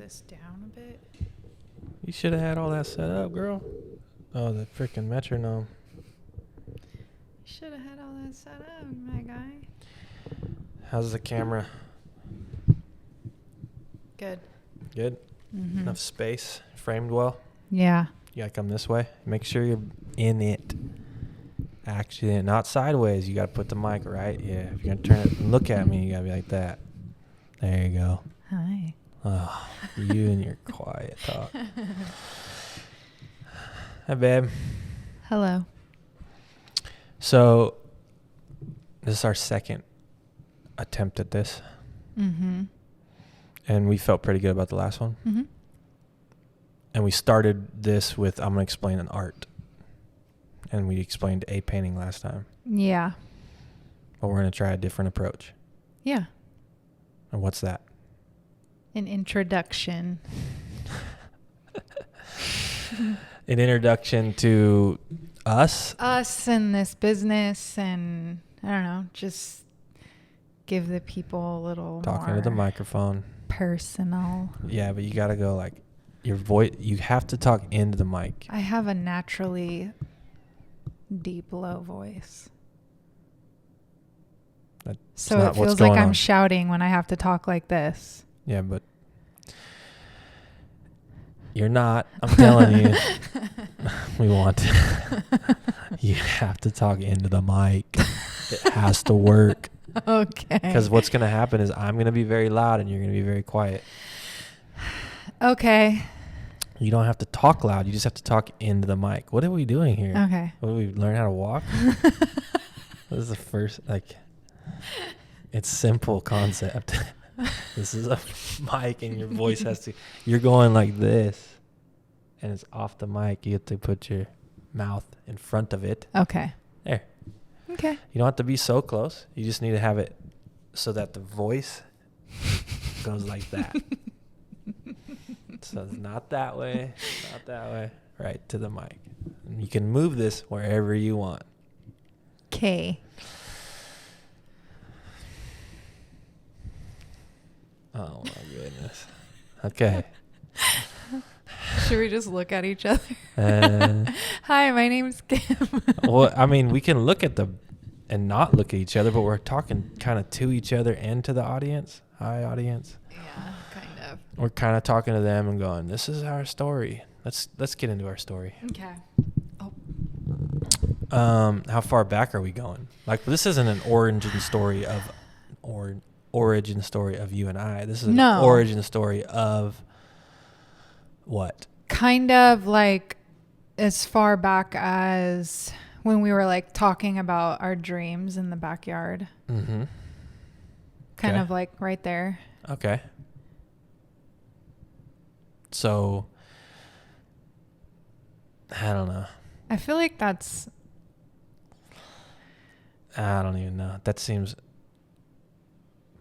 this down a bit? You should have had all that set up, girl. Oh, the freaking metronome. You should have had all that set up, my guy. How's the camera? Good. Good? Mm-hmm. Enough space? Framed well? Yeah. You gotta come this way. Make sure you're in it. Actually, not sideways. You gotta put the mic right. Yeah. If you're gonna turn it and look at me, you gotta be like that. There you go. Hi. Oh, you and your quiet talk. Hi, babe. Hello. So, this is our second attempt at this. Mm-hmm. And we felt pretty good about the last one. Mm-hmm. And we started this with, I'm going to explain an art. And we explained a painting last time. Yeah. But we're going to try a different approach. Yeah. And what's that? An introduction. An introduction to us? Us and this business, and I don't know, just give the people a little Talking more to the microphone. personal. Yeah, but you got to go like your voice. You have to talk into the mic. I have a naturally deep, low voice. That's So not it what's feels like going I'm on. shouting when I have to talk like this. Yeah, but you're not. I'm telling you. We want to. You have to talk into the mic. It has to work. Okay. Because what's going to happen is I'm going to be very loud and you're going to be very quiet. Okay. You don't have to talk loud. You just have to talk into the mic. What are we doing here? Okay. What, do we learn how to walk? This is the first, it's simple concept. This is a mic and your voice has to, you're going like this and it's off the mic. You have to put your mouth in front of it. Okay. There. Okay. You don't have to be so close. You just need to have it so that the voice goes like that. So it's not that way, not that way, right to the mic. And you can move this wherever you want. Okay. Oh my goodness. Okay. Should we just look at each other? Uh, Hi, my name's Kim. well, I mean, we can look at and not look at each other, but we're talking kind of to each other and to the audience. Hi, audience. Yeah, kind of. We're kind of talking to them and going, this is our story. Let's get into our story. Okay. Oh. How far back are we going? Like, this isn't an origin story of you and I. This is an origin story of what? Kind of like as far back as when we were like talking about our dreams in the backyard. Mm-hmm. Kind Okay. of like right there. Okay. So, I don't know. I feel like that's... I don't even know. That seems...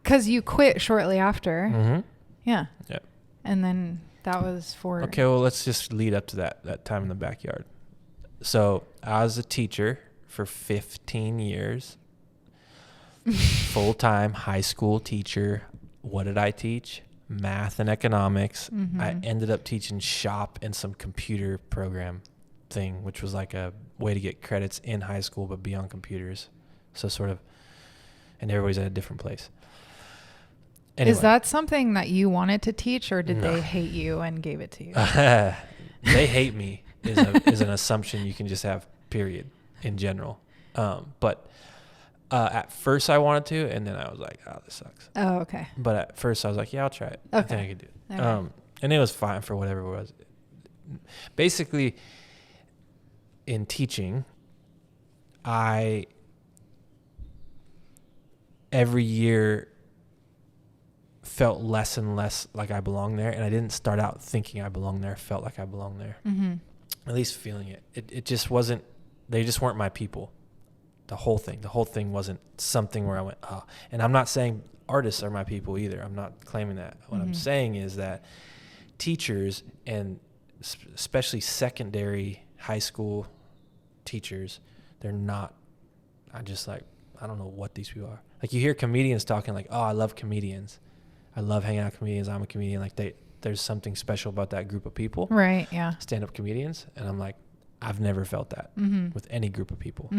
Because you quit shortly after. Mm-hmm. Yeah. Yep. And then that was for... Okay, well, let's just lead up to that time in the backyard. So, I was a teacher for 15 years. Full-time high school teacher. What did I teach? Math and economics. Mm-hmm. I ended up teaching shop and some computer program thing, which was like a way to get credits in high school but be on computers. So sort of, and everybody's at a different place. Anyway. Is that something that you wanted to teach, or did No. they hate you and gave it to you? They hate me is an assumption you can just have, period, in general. But at first I wanted to, and then I was like, oh, this sucks. Oh, okay. But at first I was like, yeah, I'll try it. I think I could do it. Okay. And it was fine for whatever it was. Basically, in teaching, every year felt less and less like I belonged there. And I didn't start out thinking I belonged there. I felt like I belonged there. Mm-hmm. At least feeling it. It just wasn't, they just weren't my people. The whole thing wasn't something where I went, oh. And I'm not saying artists are my people either. I'm not claiming that. What I'm saying is that teachers, and especially secondary high school teachers, they're not, I don't know what these people are. Like, you hear comedians talking like, oh, I love comedians. I love hanging out with comedians. I'm a comedian. Like, there's something special about that group of people. Right. Yeah. Stand-up comedians. And I'm like, I've never felt that with any group of people.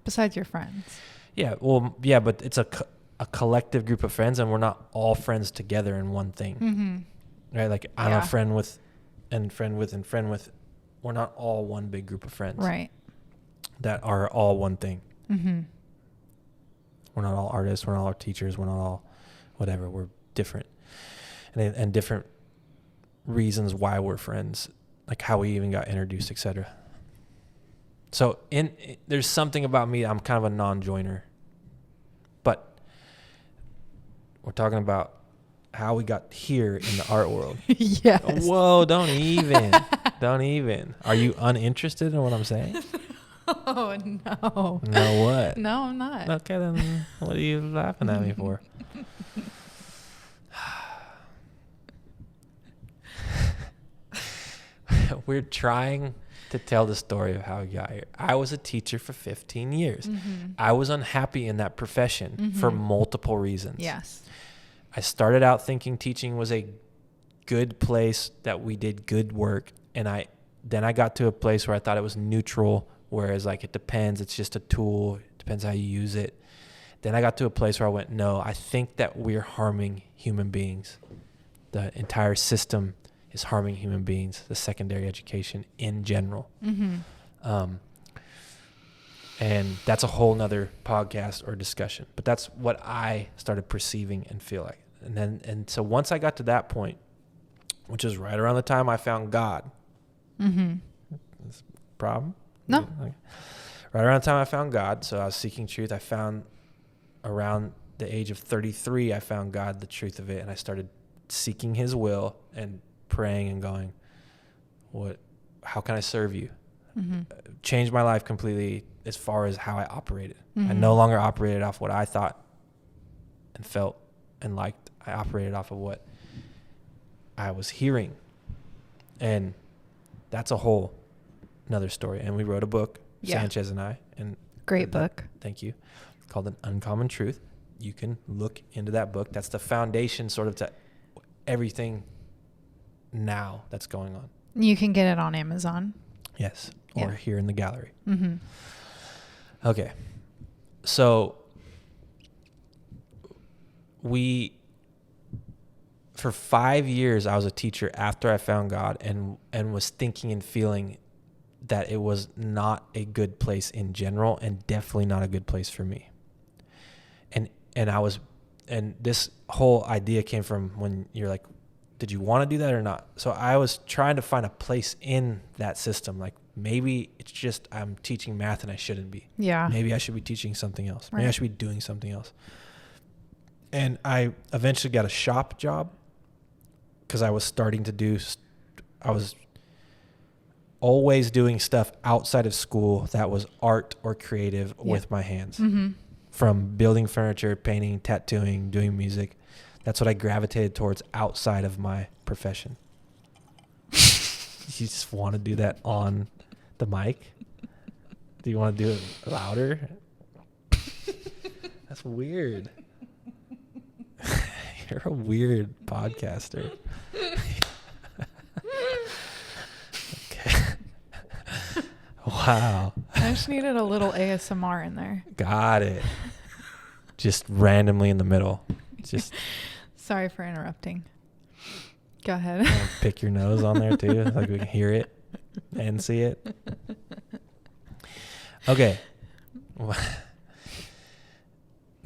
Besides your friends. Yeah. Well, yeah, but it's a collective group of friends, and we're not all friends together in one thing. Right? Like I'm a friend with and friend with and friend with. We're not all one big group of friends. Right. That are all one thing. We're not all artists. We're not all teachers. We're not all whatever. We're different. And different reasons why we're friends, like how we even got introduced, etc. So there's something about me. I'm kind of a non-joiner, but we're talking about how we got here in the art world. Yes. Whoa! Don't even. Are you uninterested in what I'm saying? Oh no. No what? No, I'm not. Okay, then what are you laughing at me for? We're trying to tell the story of how we got here. I was a teacher for 15 years. I was unhappy in that profession for multiple reasons. Yes. I started out thinking teaching was a good place that we did good work. And then I got to a place where I thought it was neutral, whereas like it depends. It's just a tool. It depends how you use it. Then I got to a place where I went, no, I think that we're harming human beings. The entire system is harming human beings, the secondary education in general. And that's a whole nother podcast or discussion, but that's what I started perceiving and feel like. And so once I got to that point, which is right around the time I found God. That's a problem? No. Right around the time I found God. So I was seeking truth. I found around the age of 33, I found God, the truth of it. And I started seeking his will and praying and going, how can I serve you? Changed my life completely as far as how I operated. I no longer operated off what I thought and felt and liked. I operated off of what I was hearing. And that's a whole another story. And we wrote a book, Sanchez and I. And great book. Thank you. Called An Uncommon Truth. You can look into that book. That's the foundation sort of to everything now that's going on. You can get it on Amazon. Yes. Or here in the gallery. Mm-hmm. Okay. So for 5 years, I was a teacher after I found God and was thinking and feeling that it was not a good place in general and definitely not a good place for me. And this whole idea came from when you're like, did you want to do that or not? So I was trying to find a place in that system. Like maybe it's just I'm teaching math and I shouldn't be. Yeah. Maybe I should be teaching something else. Maybe Right. I should be doing something else. And I eventually got a shop job because I was starting to I was always doing stuff outside of school that was art or creative with my hands. Mm-hmm. From building furniture, painting, tattooing, doing music. That's what I gravitated towards outside of my profession. You just want to do that on the mic? Do you want to do it louder? That's weird. You're a weird podcaster. Okay. Wow. I just needed a little ASMR in there. Got it. Just randomly in the middle. Just sorry for interrupting. Go ahead. Pick your nose on there too, like we can hear it and see it. Okay.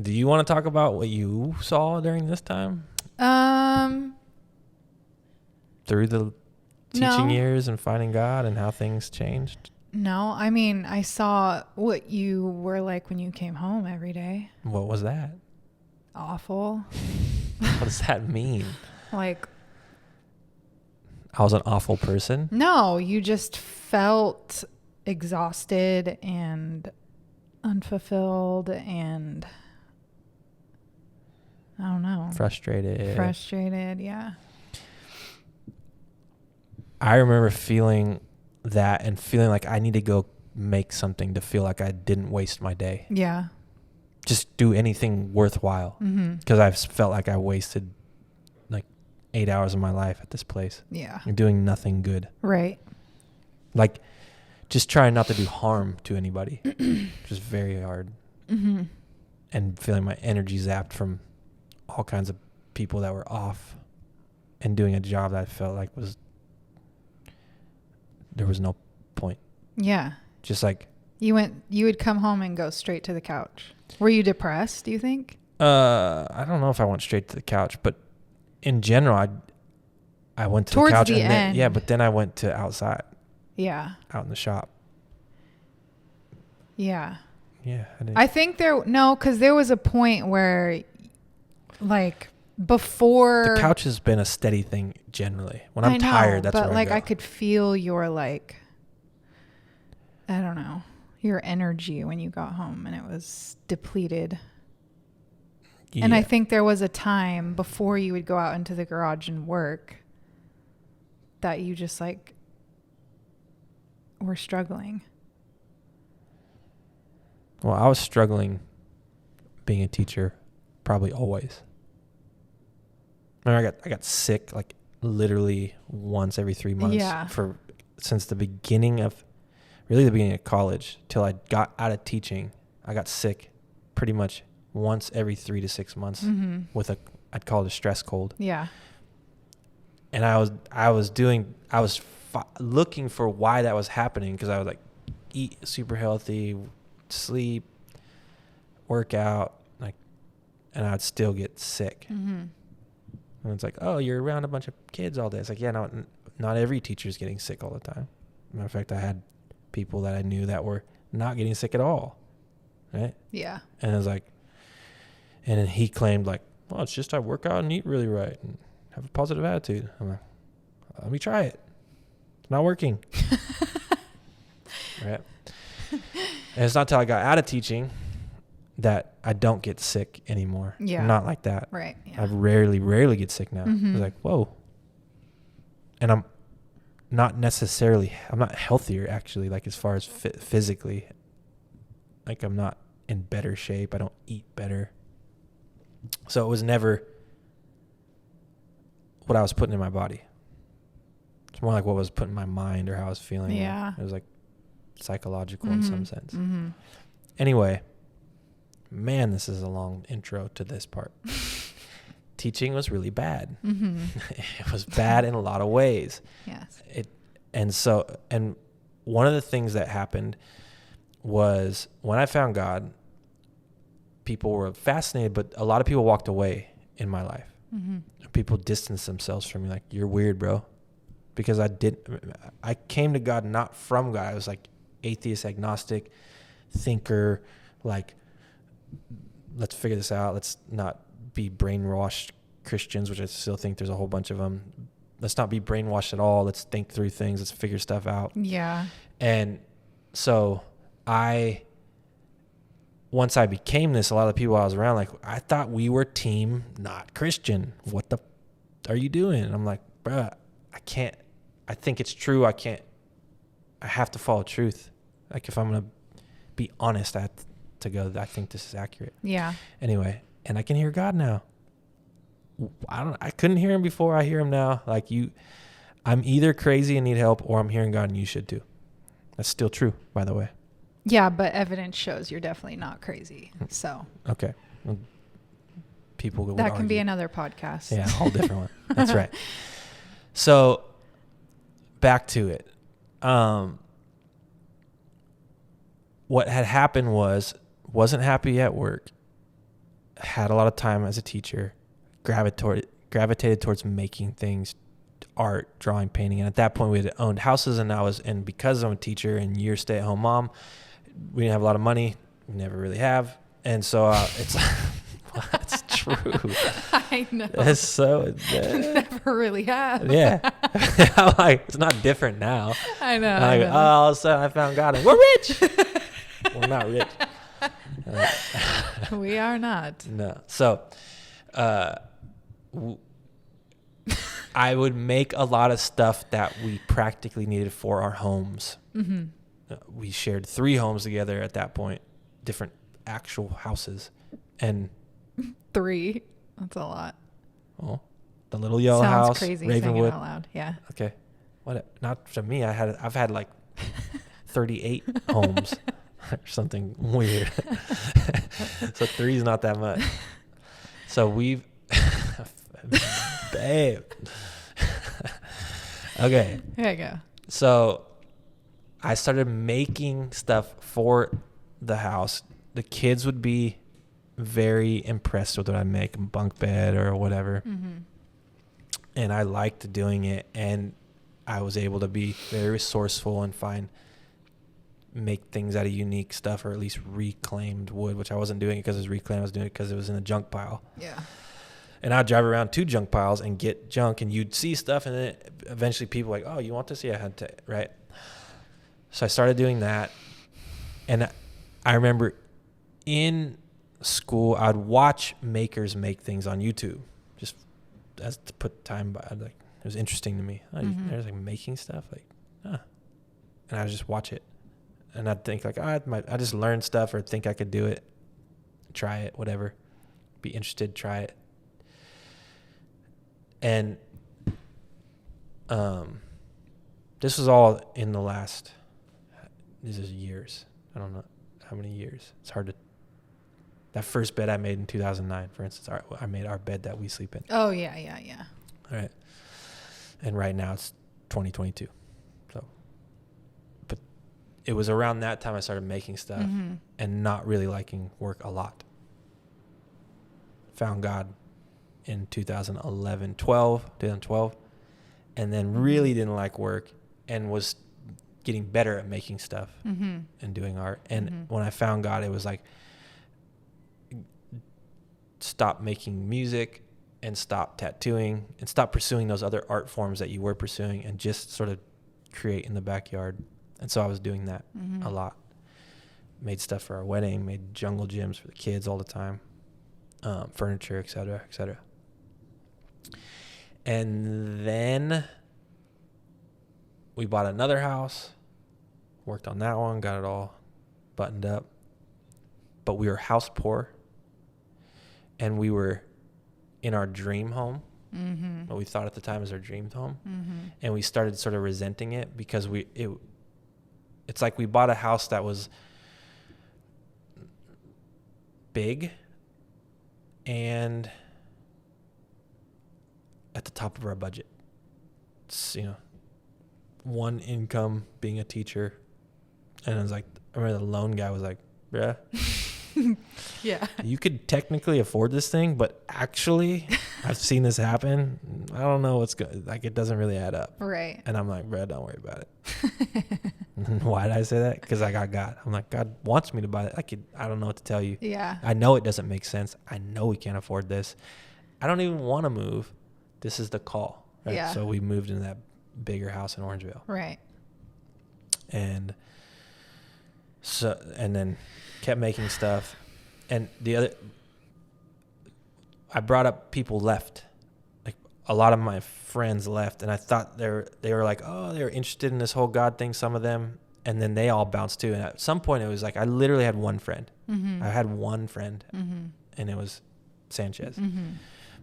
Do you want to talk about what you saw during this time? Through the teaching years and finding God and how things changed? No, I mean, I saw what you were like when you came home every day. What was that? Awful. What does that mean? Like, I was an awful person? No, you just felt exhausted and unfulfilled and I don't know. Frustrated, yeah. I remember feeling that and feeling like I need to go make something to feel like I didn't waste my day. Yeah. Just do anything worthwhile. Because I felt like I wasted like 8 hours of my life at this place. Yeah. I'm doing nothing good. Right. Like, just trying not to do harm to anybody. Which is very hard. Mm-hmm. And feeling my energy zapped from all kinds of people that were off and doing a job that I felt like there was no point. Yeah. Just like, You would come home and go straight to the couch. Were you depressed, do you think? I don't know if I went straight to the couch, but in general, I went to Towards the couch the and then, end. yeah, but then I went to outside, Yeah. out in the shop. Yeah. Yeah. I think because there was a point where, like, before the couch has been a steady thing generally. When I I'm know, tired, that's but where like I I go. could feel your, like, I don't know, your energy when you got home, and it was depleted. Yeah. And I think there was a time before you would go out into the garage and work that you just, like, were struggling. Well, I was struggling being a teacher probably always. Remember, I got sick like literally once every 3 months Yeah. since the beginning of college till I got out of teaching. I got sick pretty much once every 3 to 6 months with I'd call it a stress cold. Yeah. And I was looking for why that was happening, because I would like eat super healthy, sleep, work out, like, and I'd still get sick. Mm-hmm. And it's like, oh, you're around a bunch of kids all day. It's like, yeah, not every teacher's getting sick all the time. Matter of fact, I had people that I knew that were not getting sick at all, right? Yeah. And it was like, and then he claimed like, well, it's just I work out and eat really right and have a positive attitude. I'm like, let me try it. It's not working. Right. And it's not till I got out of teaching that I don't get sick anymore. Yeah. I'm not like that. Right. Yeah. I rarely get sick now. Mhm. It's like, whoa. And I'm not healthier actually, like as far as physically. Like I'm not in better shape. I don't eat better. So it was never what I was putting in my body. It's more like what was put in my mind or how I was feeling. Yeah. It was like psychological in some Mhm. sense. Mm-hmm. Anyway, man, this is a long intro to this part. Teaching was really bad. Mm-hmm. It was bad in a lot of ways. Yes. And one of the things that happened was when I found God, people were fascinated, but a lot of people walked away in my life. Mm-hmm. People distanced themselves from me, like, you're weird, bro. Because I came to God not from God. I was like atheist, agnostic, thinker, like, let's figure this out. Let's not be brainwashed Christians, which I still think there's a whole bunch of them. Let's not be brainwashed at all. Let's think through things. Let's figure stuff out. Yeah. And so once I became this, a lot of the people I was around, like, I thought we were team not Christian. What the are you doing? And I'm like, bruh, I can't. I think it's true. I have to follow truth. Like, if I'm going to be honest, I have to go, I think this is accurate. Yeah. Anyway, and I can hear God now. I couldn't hear him before. I hear him now. Like, I'm either crazy and need help, or I'm hearing God and you should too. That's still true, by the way. Yeah, but evidence shows you're definitely not crazy. So Okay. Well, people would that can be argue. another podcast. Yeah, a whole different one. That's right. So back to it. What had happened wasn't happy at work, had a lot of time as a teacher, gravitated towards making things, art, drawing, painting. And at that point we had owned houses, and because I'm a teacher and you're a stay-at-home mom, we didn't have a lot of money. We never really have. And so it's well, it's true. I know. It's so Never really have. yeah. I'm like, it's not different now. I know. And I go, oh, all of a sudden I found God and we're rich. We're not rich. We are not. No. So I would make a lot of stuff that we practically needed for our homes. Mm-hmm. We shared 3 homes together at that point, different actual houses. And 3. That's a lot. well, the little yellow Sounds house, crazy saying it Ravenwood. out loud. Yeah. Okay. What? Not to me. I've had like 38 homes or something weird. So 3 is not that much. So we've, babe. Okay. There you go. So I started making stuff for the house. The kids would be very impressed with what I make, bunk bed or whatever. Mm-hmm. And I liked doing it, and I was able to be very resourceful and make things out of unique stuff, or at least reclaimed wood, which I wasn't doing it because it was reclaimed. I was doing it because it was in a junk pile. Yeah. And I'd drive around 2 junk piles and get junk, and you'd see stuff, and then eventually people were like, oh, you want this? Yeah, I had to, right? So I started doing that, and I remember in school, I'd watch makers make things on YouTube, just as to put time by. Like, it was interesting to me. Mm-hmm. There's like making stuff, like, and I'd just watch it, and I'd think like, I just learn stuff or think I could do it, try it, whatever, be interested, try it, and this was all in the last. This is years. I don't know how many years. It's hard to. That first bed I made in 2009, for instance, I made our bed that we sleep in. Oh, yeah. All right. And right now it's 2022. So, but it was around that time I started making stuff Mm-hmm. and not really liking work a lot. Found God in 2012, and then really didn't like work and was getting better at making stuff Mm-hmm. and doing art. And Mm-hmm. when I found God, it was like, stop making music and stop tattooing and stop pursuing those other art forms that you were pursuing and just sort of create in the backyard. And so I was doing that Mm-hmm. a lot. Made stuff for our wedding, made jungle gyms for the kids all the time, furniture, et cetera, et cetera. And then we bought another house, worked on that one, got it all buttoned up. But we were house poor, and we were in our dream home, Mm-hmm. what we thought at the time was our dream home. Mm-hmm. And we started sort of resenting it because it's like we bought a house that was big and at the top of our budget. It's, one income being a teacher. And I was like, I remember the loan guy was like, bruh, Yeah. you could technically afford this thing, but actually I've seen this happen. I don't know what's good. Like, it doesn't really add up. Right. And I'm like, bruh, don't worry about it. Why did I say that? Because I got God. I'm like, God wants me to buy it. I don't know what to tell you. Yeah. I know it doesn't make sense. I know we can't afford this. I don't even want to move. This is the call. Right? Yeah. So we moved into that bigger house in Orangeville. Right. And then kept making stuff. And I brought up people left. Like, a lot of my friends left, and I thought they were like, oh, they were interested in this whole God thing, some of them, and then they all bounced too. And at some point it was like, I literally had one friend. Mm-hmm. I had one friend, Mm-hmm. and it was Sanchez. Mm-hmm.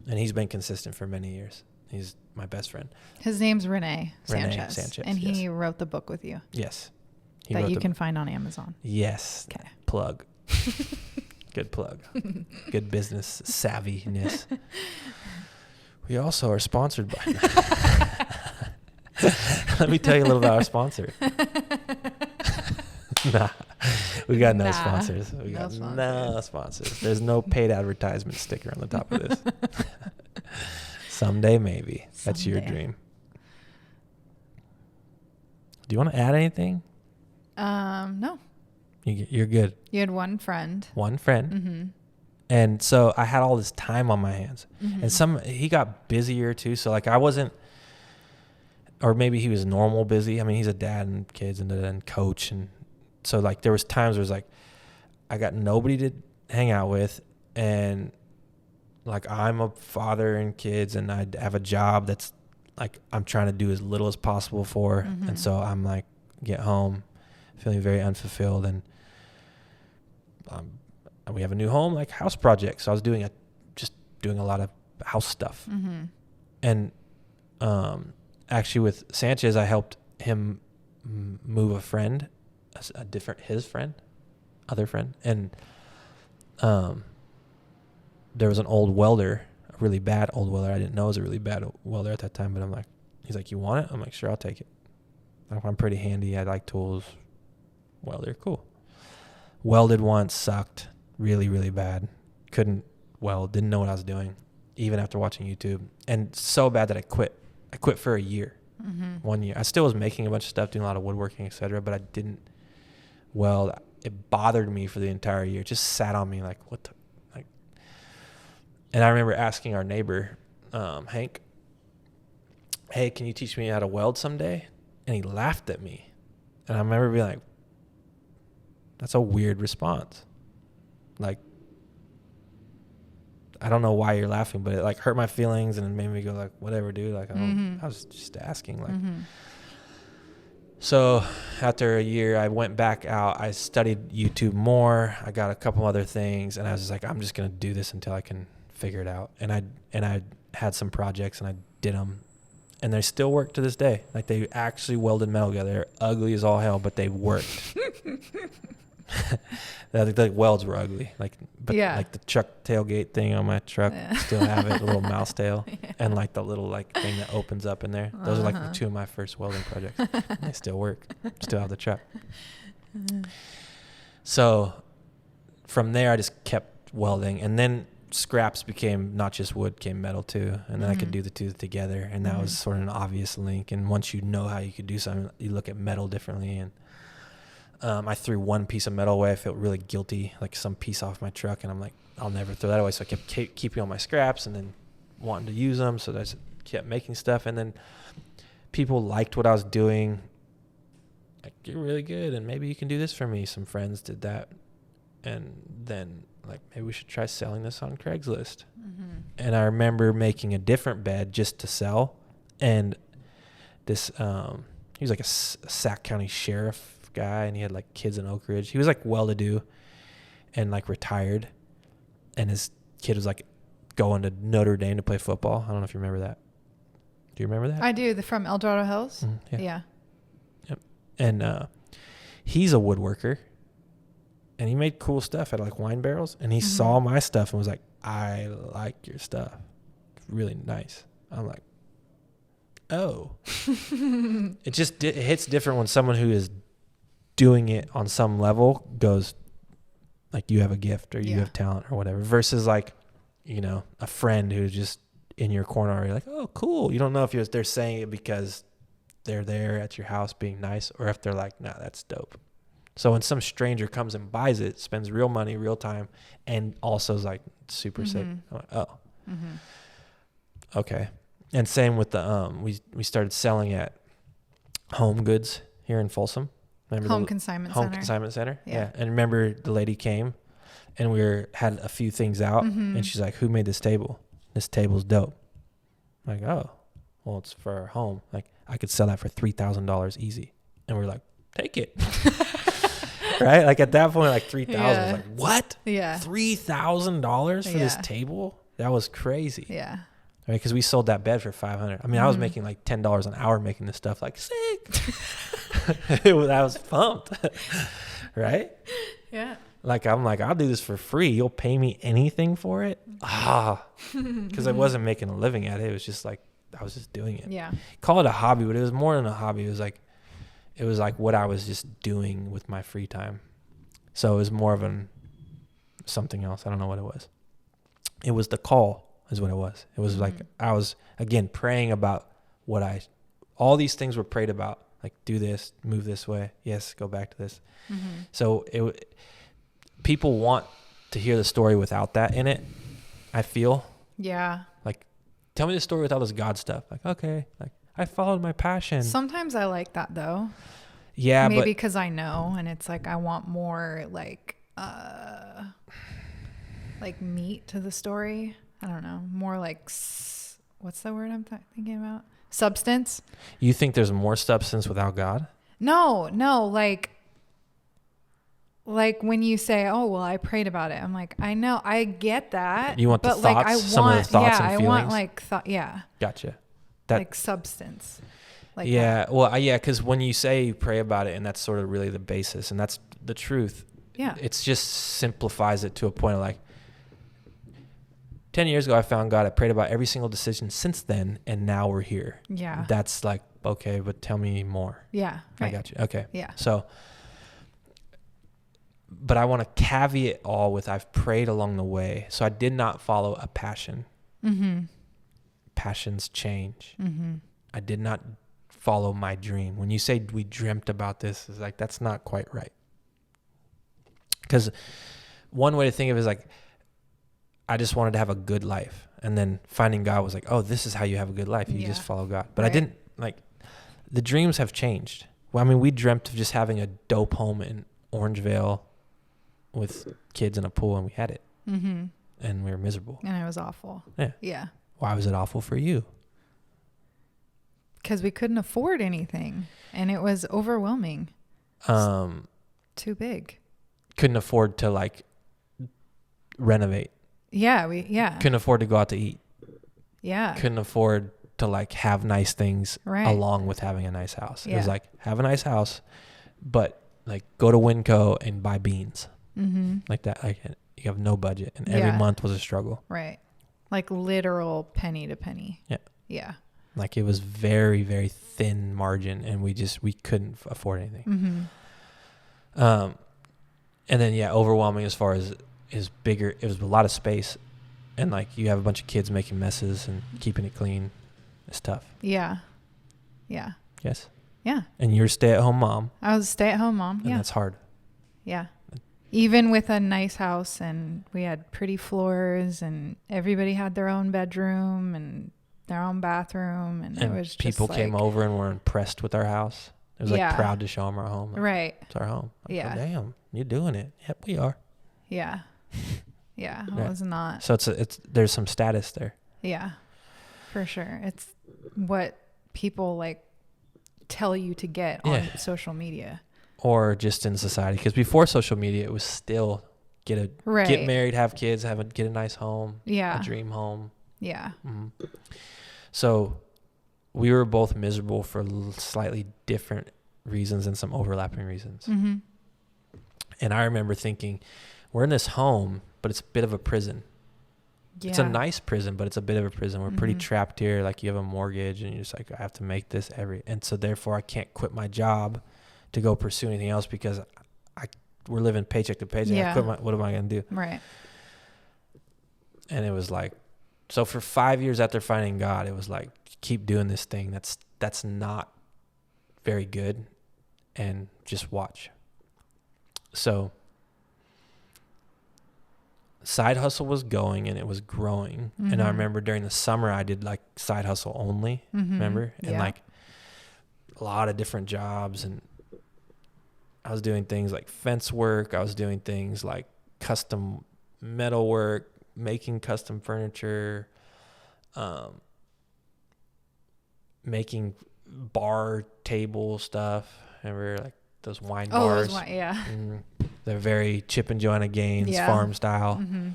And he's been consistent for many years. He's my best friend. His name's Renee Renee Sanchez. Sanchez, And he yes. wrote the book with you Yes. that you can find on Amazon. Yes. Okay. Plug. Good plug. Good business savviness. We also are sponsored by. Let me tell you a little about our sponsor. Nah, we got no sponsors. We got no sponsors. There's no paid advertisement sticker on the top of this. Someday, maybe. That's your dream. Do you want to add anything? No. You're good. You had one friend. One friend. Mm-hmm. And so I had all this time on my hands. Mm-hmm. And he got busier too. So like I wasn't, or maybe he was normal busy. I mean, he's a dad and kids and coach. And so like there was times where it was like, I got nobody to hang out with. And like, I'm a father and kids, and I have a job that's like, I'm trying to do as little as possible for. Mm-hmm. And so I'm like, get home feeling very unfulfilled. And we have a new home, like house projects. So I was just doing a lot of house stuff. Mm-hmm. And actually with Sanchez, I helped him move a friend, other friend. And there was an old welder, a really bad old welder. I didn't know it was a really bad welder at that time, but I'm like, he's like, you want it? I'm like, sure, I'll take it. I'm pretty handy. I like tools. Welder, cool. Welded once, sucked really, really bad. Couldn't weld, didn't know what I was doing, even after watching YouTube. And so bad that I quit. I quit for a year, 1 year. I still was making a bunch of stuff, doing a lot of woodworking, etc., but I didn't weld. It bothered me for the entire year. It just sat on me like, what the, like. And I remember asking our neighbor, Hank, hey, can you teach me how to weld someday? And he laughed at me. And I remember being like, that's a weird response. Like, I don't know why you're laughing, but it like hurt my feelings and it made me go like, whatever, dude. Like, I was just asking. Like, so after a year, I went back out. I studied YouTube more. I got a couple other things, and I was just like, I'm just gonna do this until I can figure it out. And I had some projects, and I did them, and they still work to this day. Like, they actually welded metal together. They're ugly as all hell, but they worked. The welds were ugly, like the truck tailgate thing on my truck, still have it, the little mouse tail, and like the little like thing that opens up in there. Those are like the two of my first welding projects. And they still work, still have the truck. So from there, I just kept welding, and then scraps became not just wood, came metal too, and then I could do the two together, and that was sort of an obvious link. And once you know how you could do something, you look at metal differently. And I threw one piece of metal away. I felt really guilty, like some piece off my truck, and I'm like, I'll never throw that away. So I kept keeping all my scraps and then wanting to use them. So I just kept making stuff, and then people liked what I was doing. Like, you're really good, and maybe you can do this for me. Some friends did that, and then like, maybe we should try selling this on Craigslist. And I remember making a different bed just to sell, and this he was like a Sac County sheriff guy, and he had like kids in Oak Ridge. He was like well-to-do and like retired, and his kid was like going to Notre Dame to play football. I don't know if you remember that. Do you remember that? I do. From El Dorado Hills. Yeah. Yep. And he's a woodworker, and he made cool stuff out of like wine barrels, and he saw my stuff and was like, I like your stuff, it's really nice. I'm like, oh. It just it hits different when someone who is doing it on some level goes like, you have a gift or you have talent or whatever, versus like, you know, a friend who's just in your corner, or you're like, oh, cool. You don't know if they're saying it because they're there at your house being nice, or if they're like, nah, that's dope. So when some stranger comes and buys it, spends real money, real time, and also is like super sick, I'm like, oh, okay. And same with the we started selling at Home Goods here in Folsom. Remember Home Consignment Center. Yeah. And remember the lady came, and had a few things out, and she's like, who made this table? This table's dope. I'm like, oh, well, it's for our home. Like, I could sell that for $3,000 easy. And we're like, take it. Right? Like, at that point, like 3,000 was like, what? Yeah. $3,000 for this table? That was crazy. Yeah. Right? Because we sold that bed for $500. I mean, I was making like $10 an hour making this stuff. Like, sick. I was pumped. Right? Yeah. Like, I'm like, I'll do this for free. You'll pay me anything for it? Because I wasn't making a living at it. It was just like, I was just doing it. Yeah. Call it a hobby, but it was more than a hobby. It was like what I was just doing with my free time. So it was more of something else. I don't know what it was. It was the call is what it was. It was like, I was, again, praying about all these things were prayed about. Like, do this, move this way. Yes, go back to this. So people want to hear the story without that in it, I feel. Yeah. Like, tell me the story without this God stuff. Like, okay, like, I followed my passion. Sometimes I like that though. Yeah, maybe because I know, and it's like I want more like meat to the story. I don't know, more like what's the word I'm thinking about? Substance. You think there's more substance without God? No, Like when you say, "Oh, well, I prayed about it," I'm like, I know, I get that. You want the but like, thoughts, I some of the thoughts and I feelings? want like yeah, Gotcha. like substance. Like yeah, that. well, yeah, because when you say you pray about it, and that's sort of really the basis, and that's the truth. Yeah. It's just simplifies it to a point of like, 10 years ago, I found God. I prayed about every single decision since then, and now we're here. Yeah. That's like, okay, but tell me more. Yeah. Right. I got you. Okay. Yeah. So, but I want to caveat all with I've prayed along the way. So I did not follow a passion. Mm-hmm. Passions change. Mm-hmm. I did not follow my dream. When you say we dreamt about this, it's like, that's not quite right. Because one way to think of it is like, I just wanted to have a good life. And then finding God was like, oh, this is how you have a good life. You just follow God. But I didn't, like, the dreams have changed. Well, I mean, we dreamt of just having a dope home in Orangevale with kids in a pool, and we had it. Mm-hmm. And we were miserable. And it was awful. Yeah. Yeah. Why was it awful for you? Because we couldn't afford anything, and it was overwhelming. Too big. Couldn't afford to like renovate. Yeah, Couldn't afford to go out to eat. Yeah. Couldn't afford to like have nice things along with having a nice house. It was like, have a nice house, but like go to Winco and buy beans. Mm-hmm. Like that. Like you have no budget, and every month was a struggle. Right. Like literal penny to penny. Yeah. Yeah. Like it was very, very thin margin, and we couldn't afford anything. Mm-hmm. And then overwhelming as far as is bigger. It was a lot of space, and like you have a bunch of kids making messes and keeping it clean. It's tough. Yeah. Yeah. Yes. Yeah. And you're a stay-at-home mom. I was a stay-at-home mom. And that's hard. Yeah. Even with a nice house, and we had pretty floors, and everybody had their own bedroom and their own bathroom, and it was just people came over and were impressed with our house. It was like proud to show them our home. Like, it's our home. Like, oh, damn, you're doing it. Yep, we are. Yeah. Yeah. It was not. So there's some status there. Yeah, for sure. It's what people like tell you to get on social media. Or just in society. Because before social media, it was still get married, have kids, get a nice home. Yeah. A dream home. Yeah. Mm-hmm. So we were both miserable for slightly different reasons and some overlapping reasons. Mm-hmm. And I remember thinking, we're in this home, but it's a bit of a prison. Yeah. It's a nice prison, but it's a bit of a prison. We're pretty trapped here. Like you have a mortgage, and you're just like, I have to make this and so therefore I can't quit my job to go pursue anything else because we're living paycheck to paycheck. Yeah. What am I going to do? Right. And it was like, so for 5 years after finding God, it was like, keep doing this thing. That's not very good, and just watch. So side hustle was going, and it was growing. Mm-hmm. And I remember during the summer, I did like side hustle only, remember? And like a lot of different jobs, and I was doing things like fence work. I was doing things like custom metal work, making custom furniture, making bar table stuff. Remember, like those wine bars? They're very Chip and Joanna Gaines farm style. Mm-hmm.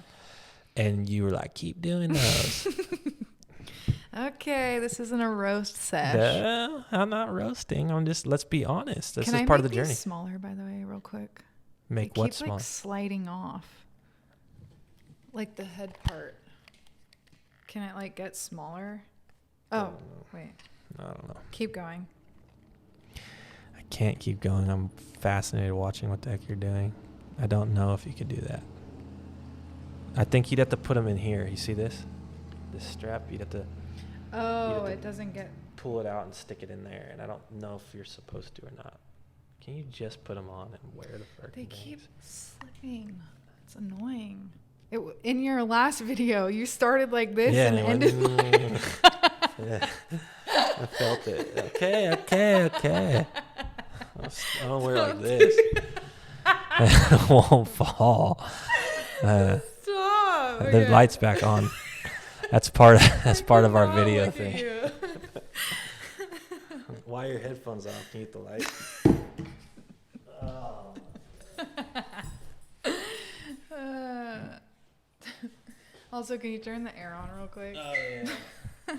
And you were like, keep doing those. Okay, this isn't a roast sesh. No, I'm not roasting. I'm just, let's be honest. This is part of the journey. Can I make these smaller, by the way, real quick? Make what smaller? Like sliding off. Like the head part. Can it like get smaller? Oh, wait. I don't know. Keep going. I can't keep going. I'm fascinated watching what the heck you're doing. I don't know if you could do that. I think you'd have to put them in here. You see this? This strap? You'd have to... Oh, it doesn't get... Pull it out and stick it in there, and I don't know if you're supposed to or not. Can you just put them on and wear the freaking They things? keep slipping. It's annoying. In your last video, you started like this and ended like... Yeah. I felt it. Okay. I don't wear like this. It won't fall. Stop. The light's back on. That's part of our video thing. Why are your headphones off? Can you get the light? Oh. Also, can you turn the air on real quick? Oh, yeah.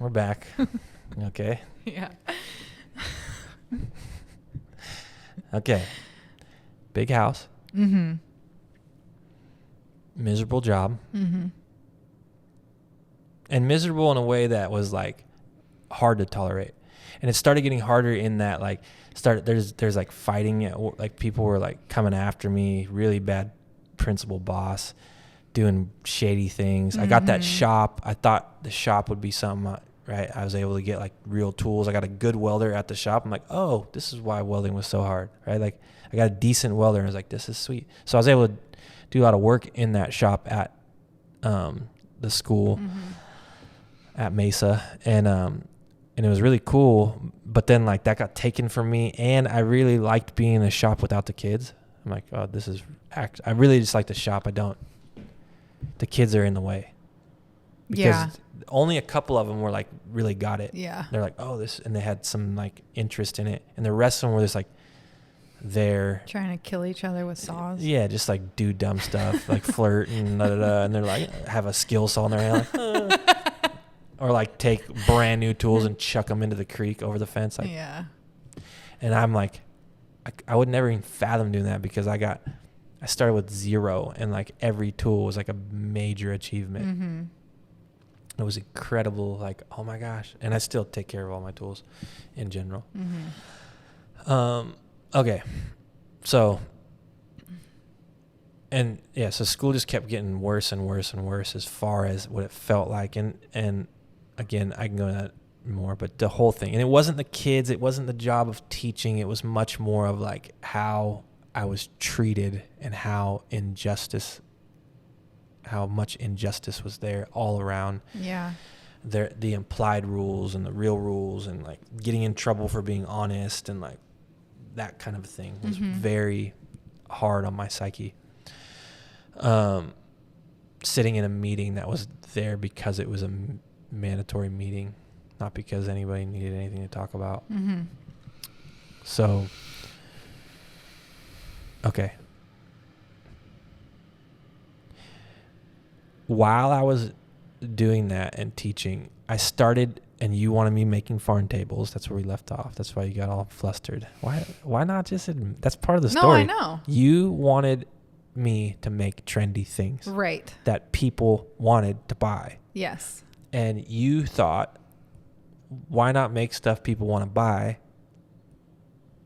We're back. Okay. Yeah. Okay. Big house. Mm-hmm. Miserable job. Mm-hmm. And miserable in a way that was like hard to tolerate. And it started getting harder in that like there's like fighting like people were like coming after me, really bad principal boss doing shady things. I got that shop. I thought the shop would be something, right? I was able to get like real tools. I got a good welder at the shop. I'm like, oh, this is why welding was so hard, right? Like I got a decent welder and I was like, this is sweet. So I was able to do a lot of work in that shop at the school at Mesa. And it was really cool, but then like that got taken from me, and I really liked being in a shop without the kids. I'm like, oh, I really just like the shop. The kids are in the way. Because only a couple of them were like really got it. Yeah. They're like, oh, this, and they had some like interest in it, and the rest of them were just like there trying to kill each other with saws. Yeah, just like do dumb stuff, like flirt and and they're like have a skill saw in their hand. Like, or like take brand new tools and chuck them into the creek over the fence. Like, yeah. And I'm like, I would never even fathom doing that because I started with 0 and like every tool was like a major achievement. Mm-hmm. It was incredible. Like, oh my gosh. And I still take care of all my tools in general. Mm-hmm. Okay. So, and yeah, so school just kept getting worse and worse and worse as far as what it felt like. And again, I can go into that more, but the whole thing, and it wasn't the kids, it wasn't the job of teaching. It was much more of like how I was treated and how much injustice was there all around. Yeah. The implied rules and the real rules and like getting in trouble for being honest and like that kind of thing was very hard on my psyche. Sitting in a meeting that was there because it was a mandatory meeting, not because anybody needed anything to talk about. Mm-hmm. So, okay. While I was doing that and teaching, I started, and you wanted me making farm tables. That's where we left off. That's why you got all flustered. Why not just that's part of the story. No, I know. You wanted me to make trendy things. Right. That people wanted to buy. Yes. And you thought, why not make stuff people want to buy?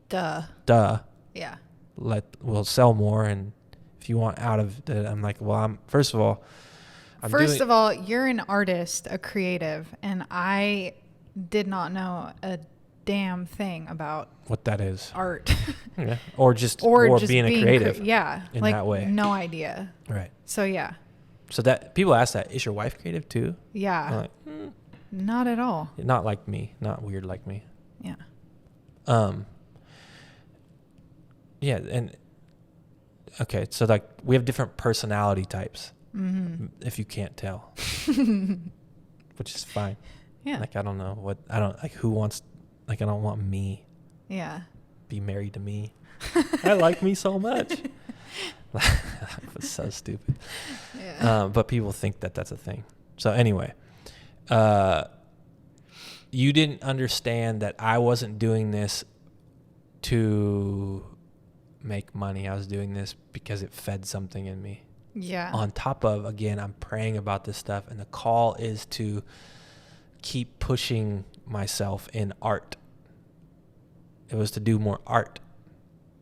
Duh. Yeah. Yeah. We'll sell more, and if you want out of it, I'm like, well, first of all, you're an artist, a creative, and I did not know a damn thing about what that is. Art. Yeah. Or just being a creative. Yeah. In like, that way. No idea. Right. So yeah. So that people ask that, is your wife creative too? Yeah. I'm like, not at all. not like me, not weird like me. Yeah. Yeah, and okay, so like we have different personality types. If you can't tell. Which is fine. Yeah. Like I don't want me. Yeah. Be married to me. I like me so much. That was so stupid. Yeah. But people think that that's a thing. So anyway, you didn't understand that I wasn't doing this to make money. I was doing this because it fed something in me. Yeah. On top of, again, I'm praying about this stuff, and the call is to keep pushing myself in art. It was to do more art.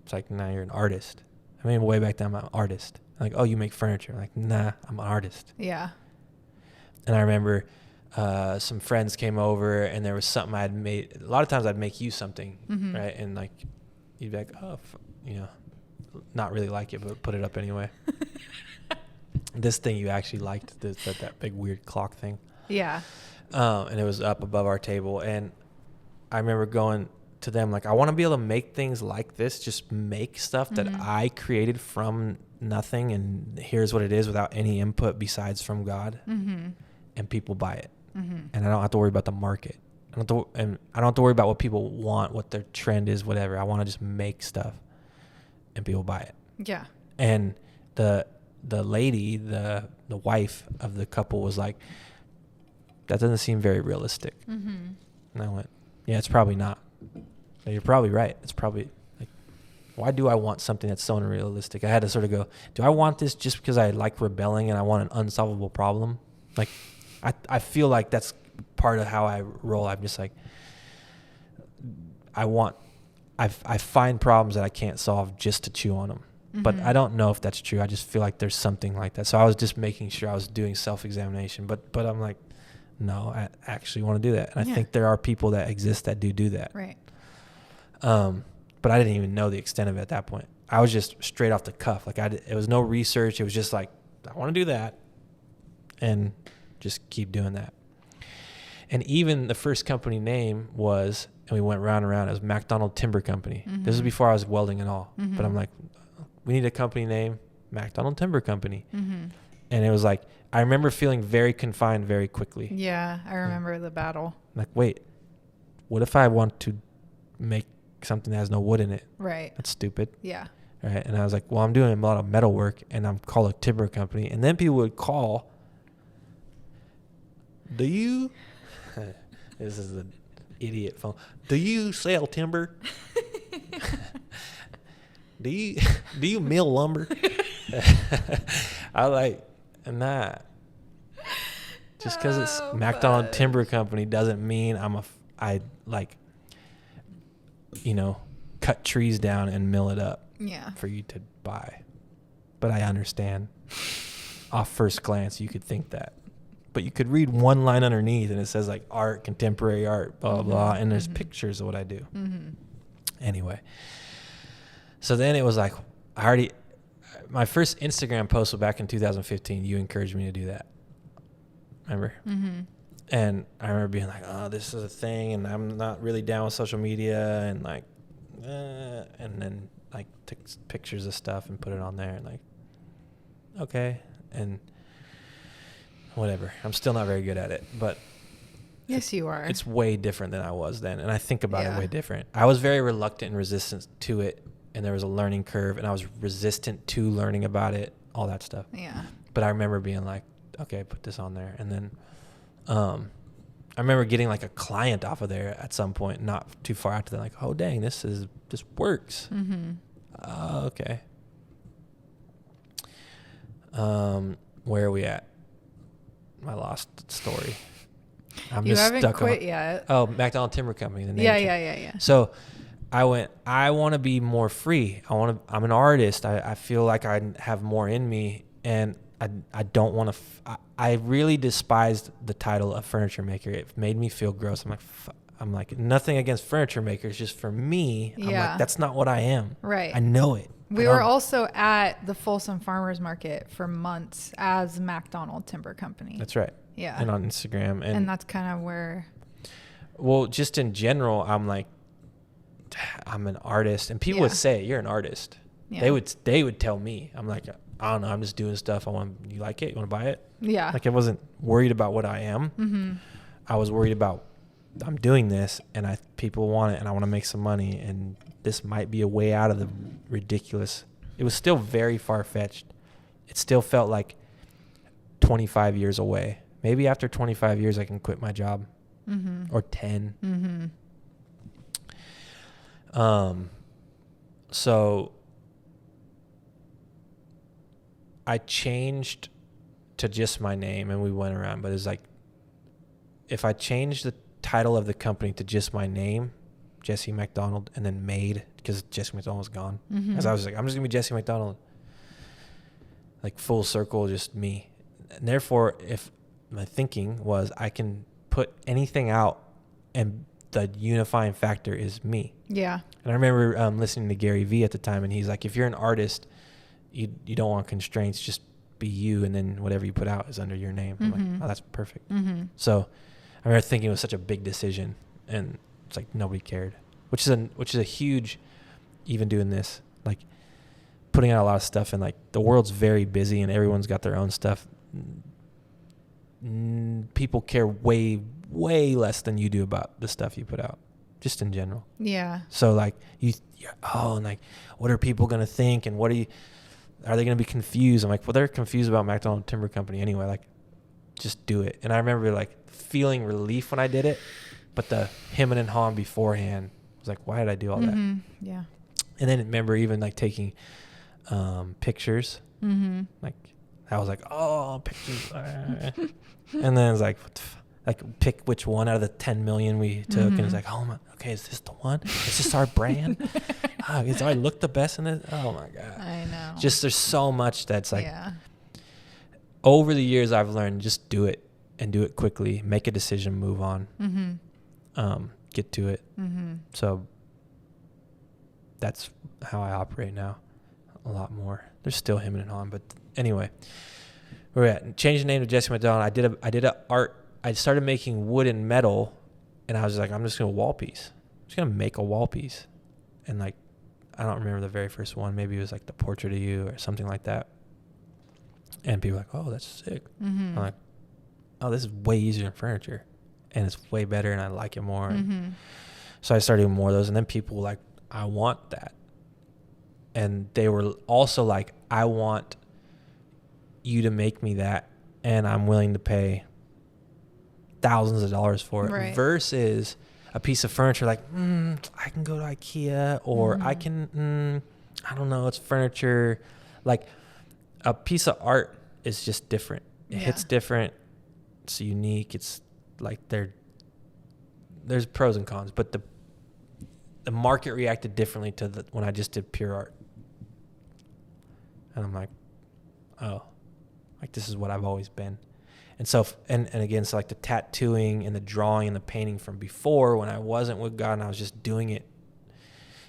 It's like, nah, you're an artist. I mean, way back then, I'm an artist. I'm like, oh, you make furniture. I'm like, nah, I'm an artist. Yeah. And I remember some friends came over, and there was something I had made. A lot of times I'd make you something, right? And like, you'd be like, oh, not really like it, but put it up anyway. This thing you actually liked, that big weird clock thing. Yeah. And it was up above our table. And I remember going to them, like, I want to be able to make things like this, just make stuff that I created from nothing, and here's what it is without any input besides from God, and people buy it. And I don't have to worry about the market. I don't have to worry about what people want, what their trend is, whatever. I want to just make stuff and people buy it. Yeah. And the lady, the wife of the couple was like, that doesn't seem very realistic. And I went, yeah, it's probably not. So you're probably right. It's probably like, why do I want something that's so unrealistic? I had to sort of go, do I want this just because I like rebelling and I want an unsolvable problem? Like, I feel like that's part of how I roll. I'm just like, I find problems that I can't solve just to chew on them. But I don't know if that's true. I just feel like there's something like that. So I was just making sure I was doing self-examination. But I'm like, no, I actually want to do that. And I think there are people that exist that do that. Right. But I didn't even know the extent of it at that point. I was just straight off the cuff. Like, it was no research. It was just like, I want to do that. And just keep doing that. And even the first company name was, and we went round and round, it was MacDonald Timber Company. This was before I was welding and all. But I'm like, we need a company name, MacDonald Timber Company. And it was like, I remember feeling very confined very quickly. Yeah, I remember the battle. Like, wait, what if I want to make something that has no wood in it? Right. That's stupid. Yeah. Right. And I was like, well, I'm doing a lot of metal work and I'm called a timber company. And then people would call, do you, this is an idiot phone, do you sell timber? Do you mill lumber? I like, and that just because it's MacDonald Timber Company doesn't mean I cut trees down and mill it up for you to buy. But I understand. Off first glance, you could think that. But you could read one line underneath and it says like art, contemporary art, blah, blah, and there's pictures of what I do. Anyway. So then it was like, my first Instagram post was back in 2015. You encouraged me to do that. Remember? And I remember being like, oh, this is a thing. And I'm not really down with social media. And like, and then like took pictures of stuff and put it on there. And like, okay. And whatever. I'm still not very good at it. But yes, you are. It's way different than I was then. And I think about it way different. I was very reluctant and resistant to it. And there was a learning curve, and I was resistant to learning about it, all that stuff. Yeah. But I remember being like, okay, put this on there. And then I remember getting like a client off of there at some point, not too far after that, like, oh, dang, this works. Okay. Where are we at? My lost story. You haven't quit yet. Oh, MacDonald Timber Company. The name Yeah. So I want to be more free. I'm an artist. I feel like I have more in me, and I don't want to, I really despised the title of furniture maker. It made me feel gross. I'm like, nothing against furniture makers, just for me, I'm like, that's not what I am. Right. I know it. We were also at the Folsom Farmers Market for months as MacDonald Timber Company. That's right. Yeah. And on Instagram. And that's kind of where. Well, just in general, I'm like, I'm an artist, and people would say, you're an artist. Yeah. They would tell me, I'm like, I don't know, I'm just doing stuff. You like it? You want to buy it? Yeah. Like, I wasn't worried about what I am. I was worried about, I'm doing this and people want it and I want to make some money, and this might be a way out of the ridiculous. It was still very far-fetched. It still felt like 25 years away. Maybe after 25 years I can quit my job. Or 10. So I changed to just my name, and we went around, but it's like, if I changed the title of the company to just my name, Jesse MacDonald, and then made, because Jesse MacDonald was gone. As I was like, I'm just gonna be Jesse MacDonald, like full circle, just me. And therefore, if my thinking was I can put anything out and the unifying factor is me. Yeah. And I remember listening to Gary Vee at the time, and he's like, if you're an artist, you don't want constraints, just be you, and then whatever you put out is under your name. I'm like, oh, that's perfect. So I remember thinking it was such a big decision, and it's like nobody cared. which is a huge, even doing this, like putting out a lot of stuff, and like the world's very busy and everyone's got their own stuff. People care way less than you do about the stuff you put out, just in general. Yeah. So like and like, what are people gonna think, and are they gonna be confused? I'm like, well, they're confused about McDonald Timber Company anyway. Like, just do it. And I remember like feeling relief when I did it, but the hemming and hawing beforehand was like, why did I do all that? Yeah. And then remember even like taking pictures. Like I was like, oh, pictures. And then it's like, like pick which one out of the 10 million we took, and it's like, oh my, okay, is this the one? Is this our brand? Do I look the best in it? Oh my god! I know. Just there's so much that's like. Yeah. Over the years, I've learned just do it and do it quickly. Make a decision, move on, get to it. So that's how I operate now. A lot more. There's still hemming and hawing, but anyway, we're at change the name to Jesse McDonald. I did a art. I started making wood and metal, and I was like, I'm just gonna wall piece. I'm just gonna make a wall piece, and like, I don't remember the very first one. Maybe it was like the portrait of you or something like that. And people are like, oh, that's sick. I'm like, oh, this is way easier than furniture, and it's way better, and I like it more. So I started doing more of those, and then people were like, I want that. And they were also like, I want you to make me that, and I'm willing to pay thousands of dollars for it. Right. Versus a piece of furniture like, I can go to IKEA, or I can, I don't know, it's furniture. Like a piece of art is just different. It hits different. It's unique. It's like there's pros and cons, but the market reacted differently to when I just did pure art. And I'm like, oh, like this is what I've always been. And so, and again, so like the tattooing and the drawing and the painting from before, when I wasn't with God and I was just doing it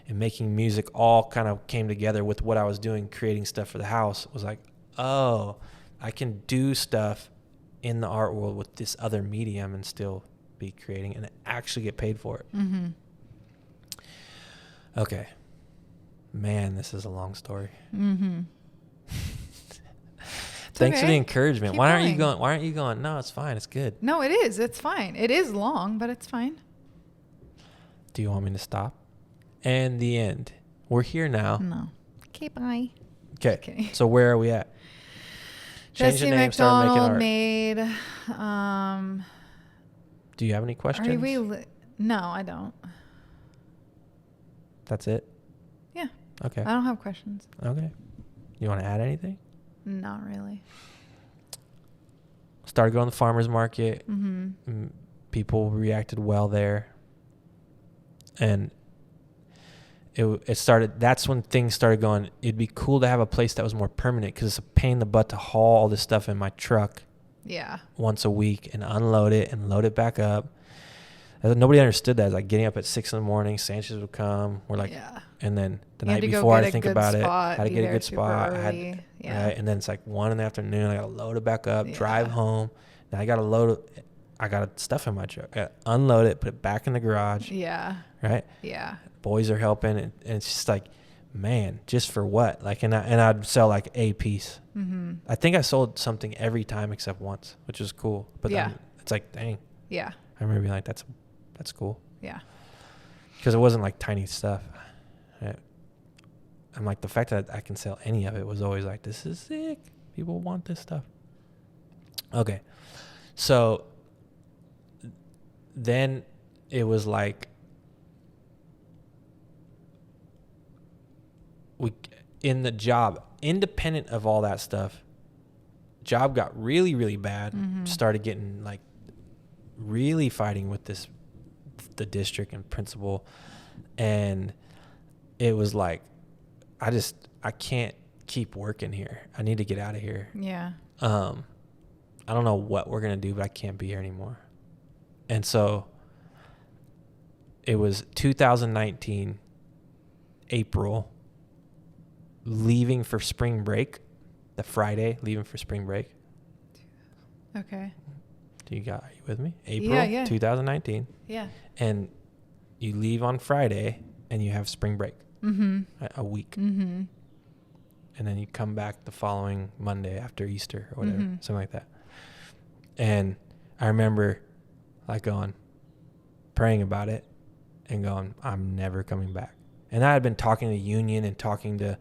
and making music, all kind of came together with what I was doing, creating stuff for the house. It was like, oh, I can do stuff in the art world with this other medium and still be creating and actually get paid for it. Okay. Man, this is a long story. Thanks for the encouragement. Why aren't you going? No, it's fine. It's good. No, it is. It's fine. It is long, but it's fine. Do you want me to stop? And the end. We're here now. No. Okay, bye. Okay. So where are we at? Change Jesse the name, start making art. Made. Do you have any questions? No, I don't. That's it? Yeah. Okay. I don't have questions. Okay. You want to add anything? Not really. Started going to the farmer's market. People reacted well there. And it started, that's when things started going, it'd be cool to have a place that was more permanent, because it's a pain in the butt to haul all this stuff in my truck once a week and unload it and load it back up. And nobody understood that. It's like getting up at 6 a.m, Sanchez would come. We're like, and then the night before I had to think about it, how to get a good spot. Right? And then it's like 1 PM. I got to load it back up, drive home. Then I got to I got stuff in my truck. I got to unload it, put it back in the garage. Yeah. Right? Yeah. Boys are helping. And it's just like, man, just for what? Like, and I'd sell like a piece. I think I sold something every time except once, which was cool. But then it's like, dang. Yeah. I remember being like, that's cool. Yeah. Because it wasn't like tiny stuff. Right? I'm like, the fact that I can sell any of it was always like, this is sick. People want this stuff. Okay. So then it was like, in the job, independent of all that stuff, job got really, really bad. Started getting like really fighting with the district and principal, and it was like, I can't keep working here. I need to get out of here. Yeah. I don't know what we're gonna do, but I can't be here anymore. And so it was 2019 April, leaving for spring break, the Friday leaving for spring break. Okay. Are you with me? April 2019. Yeah. And you leave on Friday and you have spring break, a week. Mm-hmm. And then you come back the following Monday after Easter or whatever, something like that. And I remember like praying about it and going, I'm never coming back. And I had been talking to the union and talking to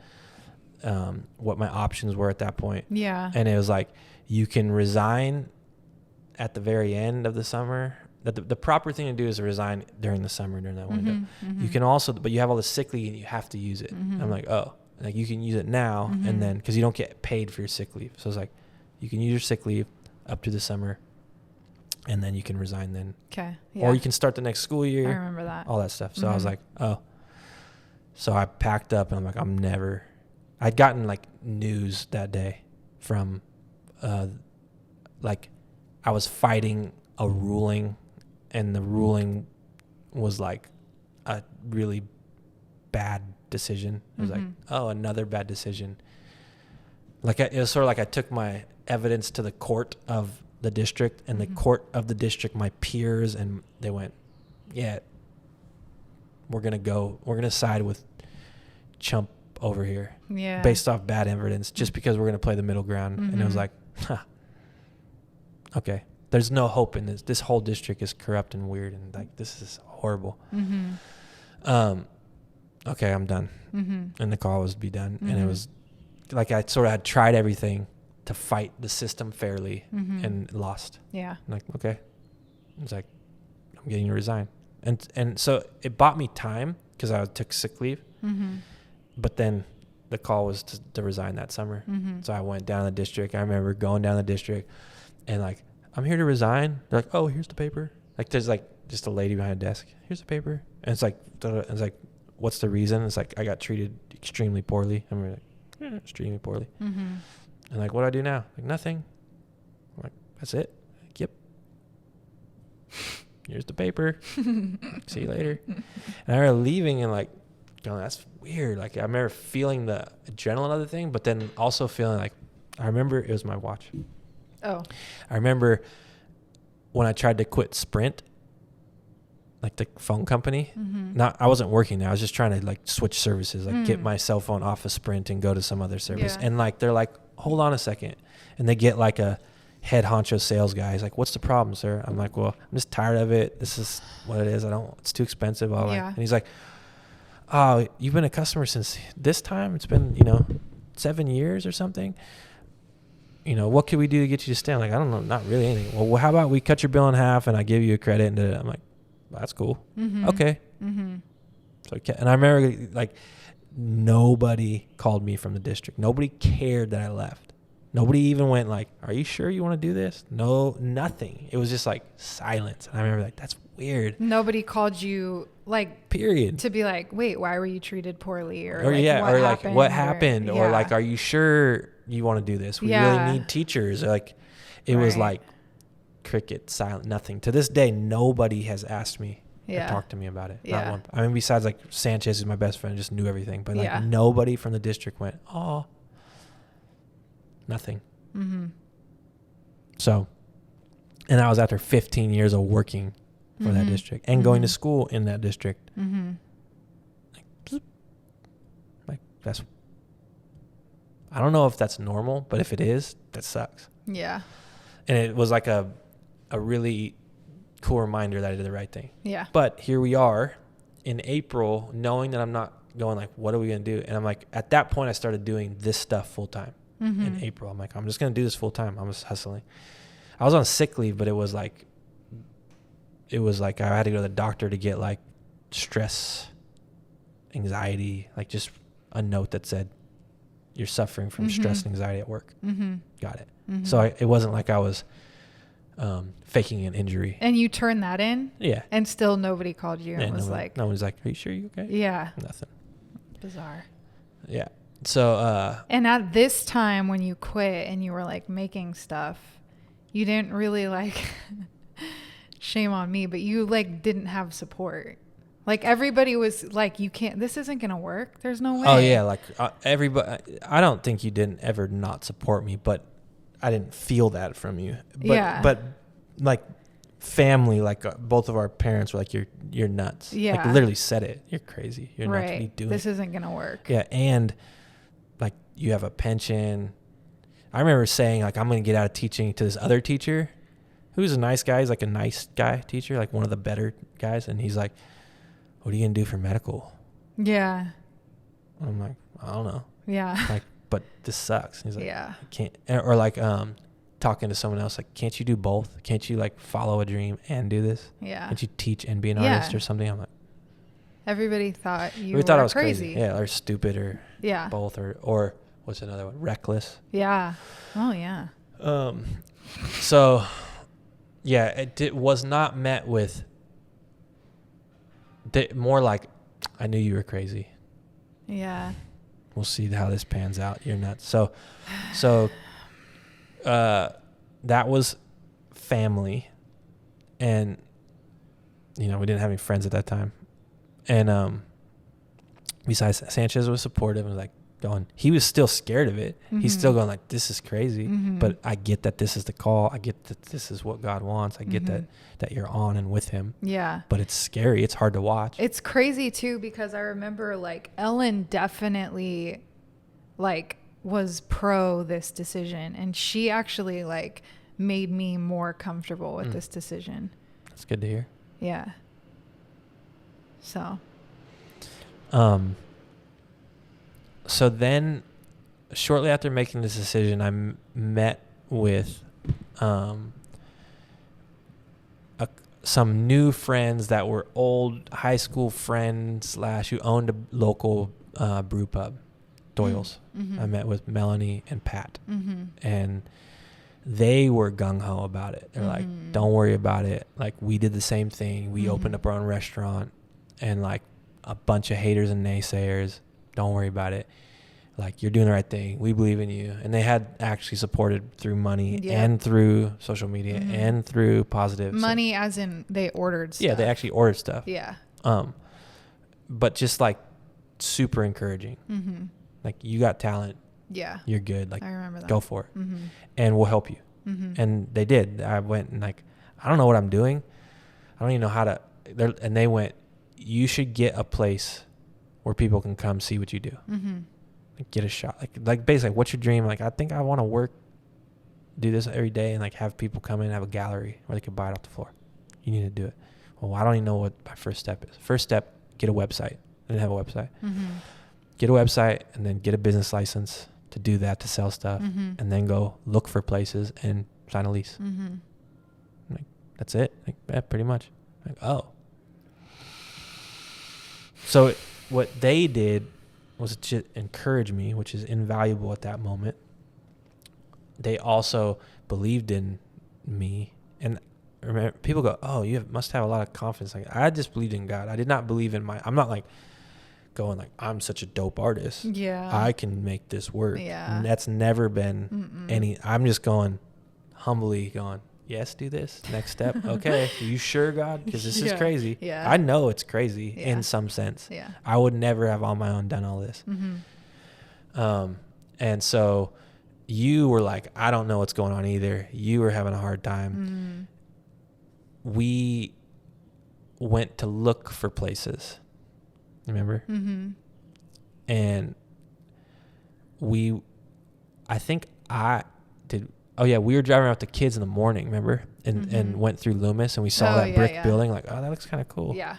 what my options were at that point. Yeah. And it was like, you can resign at the very end of the summer. The proper thing to do is to resign during the summer, during that window. You can also, but you have all the sick leave and you have to use it. I'm like, oh, like you can use it now and then, because you don't get paid for your sick leave. So it's like, you can use your sick leave up to the summer and then you can resign then. Okay. Or you can start the next school year. I remember that. All that stuff. So I was like, oh. So I packed up and I'm like, I'd gotten like news that day from, like I was fighting a ruling and the ruling was like a really bad decision. It was like, oh, another bad decision. Like it was sort of like I took my evidence to the court of the district and the court of the district, my peers, and they went, yeah, we're going to side with Chump over here. Yeah. Based off bad evidence, just because we're going to play the middle ground. And it was like, okay, there's no hope in this. This whole district is corrupt and weird. And like, this is horrible. Okay, I'm done. And the call was to be done. And it was like, I sort of had tried everything to fight the system fairly and lost. Yeah. I'm like, okay. It's like, I'm getting to resign. And so it bought me time because I took sick leave. But then the call was to resign that summer. So I went down the district. I remember going down the district and like, I'm here to resign. They're like, oh, here's the paper. Like there's like just a lady behind a desk. Here's the paper. And it's like, what's the reason? It's like, I got treated extremely poorly. I'm like, yeah, extremely poorly. And like, what do I do now? Like, nothing. I'm like, that's it? Like, yep. Here's the paper. See you later. And I remember leaving and like, going, that's weird. Like, I remember feeling the adrenaline of the thing, but then also feeling like, I remember it was my watch. Oh. I remember when I tried to quit Sprint, like the phone company. I wasn't working there. I was just trying to like switch services, like get my cell phone off of Sprint and go to some other service. Yeah. And like, they're like, hold on a second. And they get like a head honcho sales guy. He's like, what's the problem, sir? I'm like, well, I'm just tired of it. This is what it is. It's too expensive. And he's like, oh, you've been a customer since this time? It's been, 7 years or something. What can we do to get you to stay? I'm like, I don't know, not really anything. Well, how about we cut your bill in half and I give you a credit? And I'm like, well, that's cool. Okay. So, and I remember like nobody called me from the district. Nobody cared that I left. Nobody even went like, are you sure you want to do this? No, nothing. It was just like silence. And I remember like, that's weird. Nobody called you like, period, to be like, wait, why were you treated poorly? Or what happened? Or like, are you sure you want to do this? We really need teachers. Or like, it was like cricket, silent, nothing. To this day, nobody has asked me or talked to me about it. Not one. I mean, besides like Sanchez, who's my best friend, just knew everything. But like nobody from the district went, oh, nothing. So, and I was after 15 years of working for that district and going to school in that district. Like that's, I don't know if that's normal, but if it is, that sucks. Yeah. And it was like a really cool reminder that I did the right thing. Yeah. But here we are in April, knowing that I'm not going like, what are we going to do? And I'm like, at that point, I started doing this stuff full time in April. I'm like, I'm just going to do this full time. I'm just hustling. I was on sick leave, but it was like I had to go to the doctor to get like stress, anxiety, like just a note that said, you're suffering from stress and anxiety at work. Got it. So it wasn't like I was faking an injury. And you turned that in? Yeah. And still nobody called you and was like... No one's like, are you sure you're okay? Yeah. Nothing. Bizarre. Yeah. So... and at this time when you quit and you were like making stuff, you didn't really like... shame on me, but you like didn't have support. Like everybody was like, you can't, this isn't going to work. There's no way. Oh yeah. Like everybody, I don't think you didn't ever not support me, but I didn't feel that from you. But like family, like both of our parents were like, you're nuts. Yeah. Like literally said it. You're crazy. You're nuts. What are you doing? This isn't going to work. Yeah. And like you have a pension. I remember saying like, I'm going to get out of teaching to this other teacher who's a nice guy. He's like a nice guy teacher, like one of the better guys. And he's like, what are you going to do for medical? Yeah. I'm like, I don't know. Yeah. Like, but this sucks. And he's like, yeah. I can't. Or like, talking to someone else, like, can't you do both? Can't you like follow a dream and do this? Yeah. Can't you teach and be an artist or something? I'm like, everybody thought you thought I were was crazy. Yeah. Or stupid or yeah. both or what's another one? Reckless. Yeah. Oh yeah. So yeah, it was not met with more like, I knew you were crazy. Yeah. We'll see how this pans out. You're nuts. So that was family, and we didn't have any friends at that time. And besides, Sanchez was supportive and like he was still scared of it. Mm-hmm. He's still going like, this is crazy, mm-hmm. but I get that this is the call. I get that this is what God wants. I get mm-hmm. that you're on and with him. Yeah. But it's scary. It's hard to watch. It's crazy too, because I remember like Ellen definitely like was pro this decision, and she actually like made me more comfortable with this decision. That's good to hear. Yeah. So so then shortly after making this decision, I met with some new friends that were old high school friends / who owned a local brew pub, Doyle's. mm-hmm. I met with Melanie and Pat, mm-hmm. and they were gung-ho about it. They're mm-hmm. like, don't worry about it. Like, we did the same thing. We mm-hmm. opened up our own restaurant, and like a bunch of haters and naysayers, don't worry about it. Like, you're doing the right thing. We believe in you. And they had actually supported through money and through social media mm-hmm. and through positive. Money as in they ordered stuff. Yeah, they actually ordered stuff. Yeah. But just like super encouraging. Mm-hmm. Like, you got talent. Yeah. You're good. Like, I remember that. go for it. Mm-hmm. And we'll help you. Mm-hmm. And they did. I went and like, I don't know what I'm doing. I don't even know how to. And they went, you should get a place where people can come see what you do. Mm-hmm. Like, get a shot. Like basically, what's your dream? Like, I think I want to do this every day, and like have people come in and have a gallery where they could buy it off the floor. You need to do it. Well, I don't even know what my first step is. First step, get a website. I didn't have a website. Mm-hmm. Get a website, and then get a business license to do that, to sell stuff, mm-hmm. and then go look for places and sign a lease. Mm-hmm. Like, that's it. Like, yeah, pretty much. Like, oh. So what they did was to encourage me, which is invaluable at that moment. They also believed in me. And remember, people go, oh, you must have a lot of confidence. Like, I just believed in God. I did not believe in I'm not like going like, I'm such a dope artist. Yeah. I can make this work. Yeah. And that's never been I'm just humbly going, yes, do this. Next step. Okay. Are you sure, God? Because this is crazy. Yeah. I know it's crazy in some sense. Yeah. I would never have on my own done all this. Mm-hmm. And so you were like, I don't know what's going on either. You were having a hard time. Mm-hmm. We went to look for places. Remember? Mm-hmm. And I think I did. Oh yeah, we were driving around with the kids in the morning, remember? And went through Loomis, and we saw that brick building. Like, oh, that looks kind of cool. Yeah.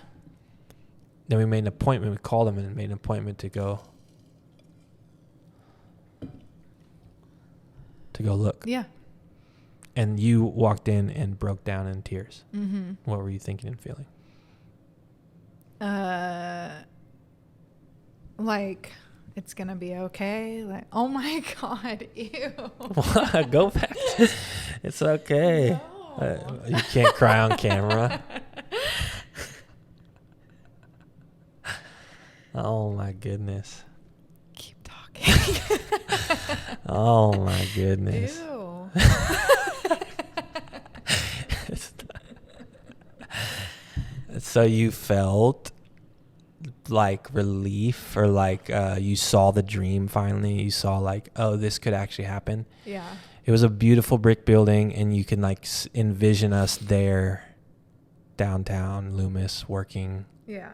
Then we made an appointment. We called them and made an appointment to go look. Yeah. And you walked in and broke down in tears. Mm-hmm. What were you thinking and feeling? Like, it's going to be okay. Like, oh my God, ew. Go back. It's okay. No. You can't cry on camera. Oh my goodness. Keep talking. Oh my goodness. Ew. So you felt like relief, or like you saw the dream finally? You saw like, oh, this could actually happen? Yeah. It was a beautiful brick building, and you can like envision us there downtown Loomis working. Yeah.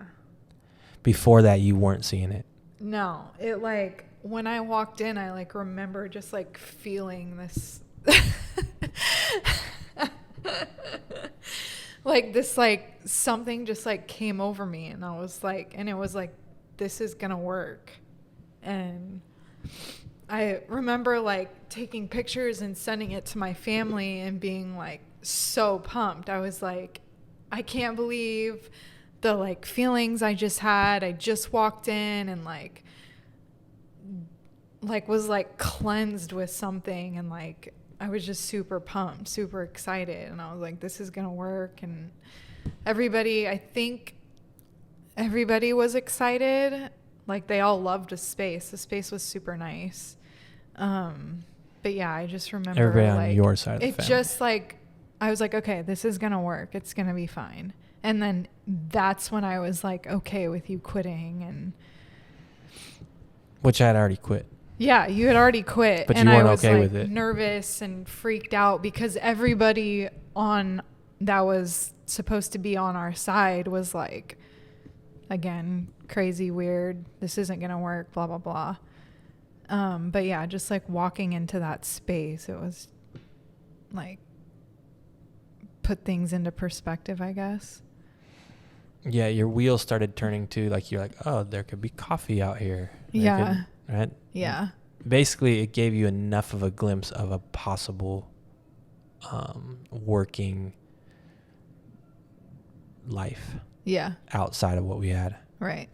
Before that, you weren't seeing it. No, it like when I walked in, I like remember just like feeling this like this like something just like came over me, and I was like, and it was like, this is gonna work. And I remember like taking pictures and sending it to my family and being like so pumped. I was like, I can't believe the like feelings I just had. I just walked in and like was like cleansed with something, and like I was just super pumped, super excited, and I was like, this is gonna work. And I think everybody was excited. Like they all loved the space was super nice. But yeah, I just remember Everybody on like your side of the it family. just like I was like, okay, this is gonna work, it's gonna be fine. And then that's when I was like okay with you quitting. And which I had already quit. yeah, you had already quit. But and you weren't I was okay like with it. nervous and freaked out because everybody on that was supposed to be on our side was like, again, crazy, weird, this isn't gonna work, blah blah blah. But yeah, just like walking into that space, it was like put things into perspective, I guess. Yeah, your wheels started turning too. Like you're like, oh, there could be coffee out here. Yeah. Right? Yeah. Basically, it gave you enough of a glimpse of a possible working life. Yeah. Outside of what we had. Right.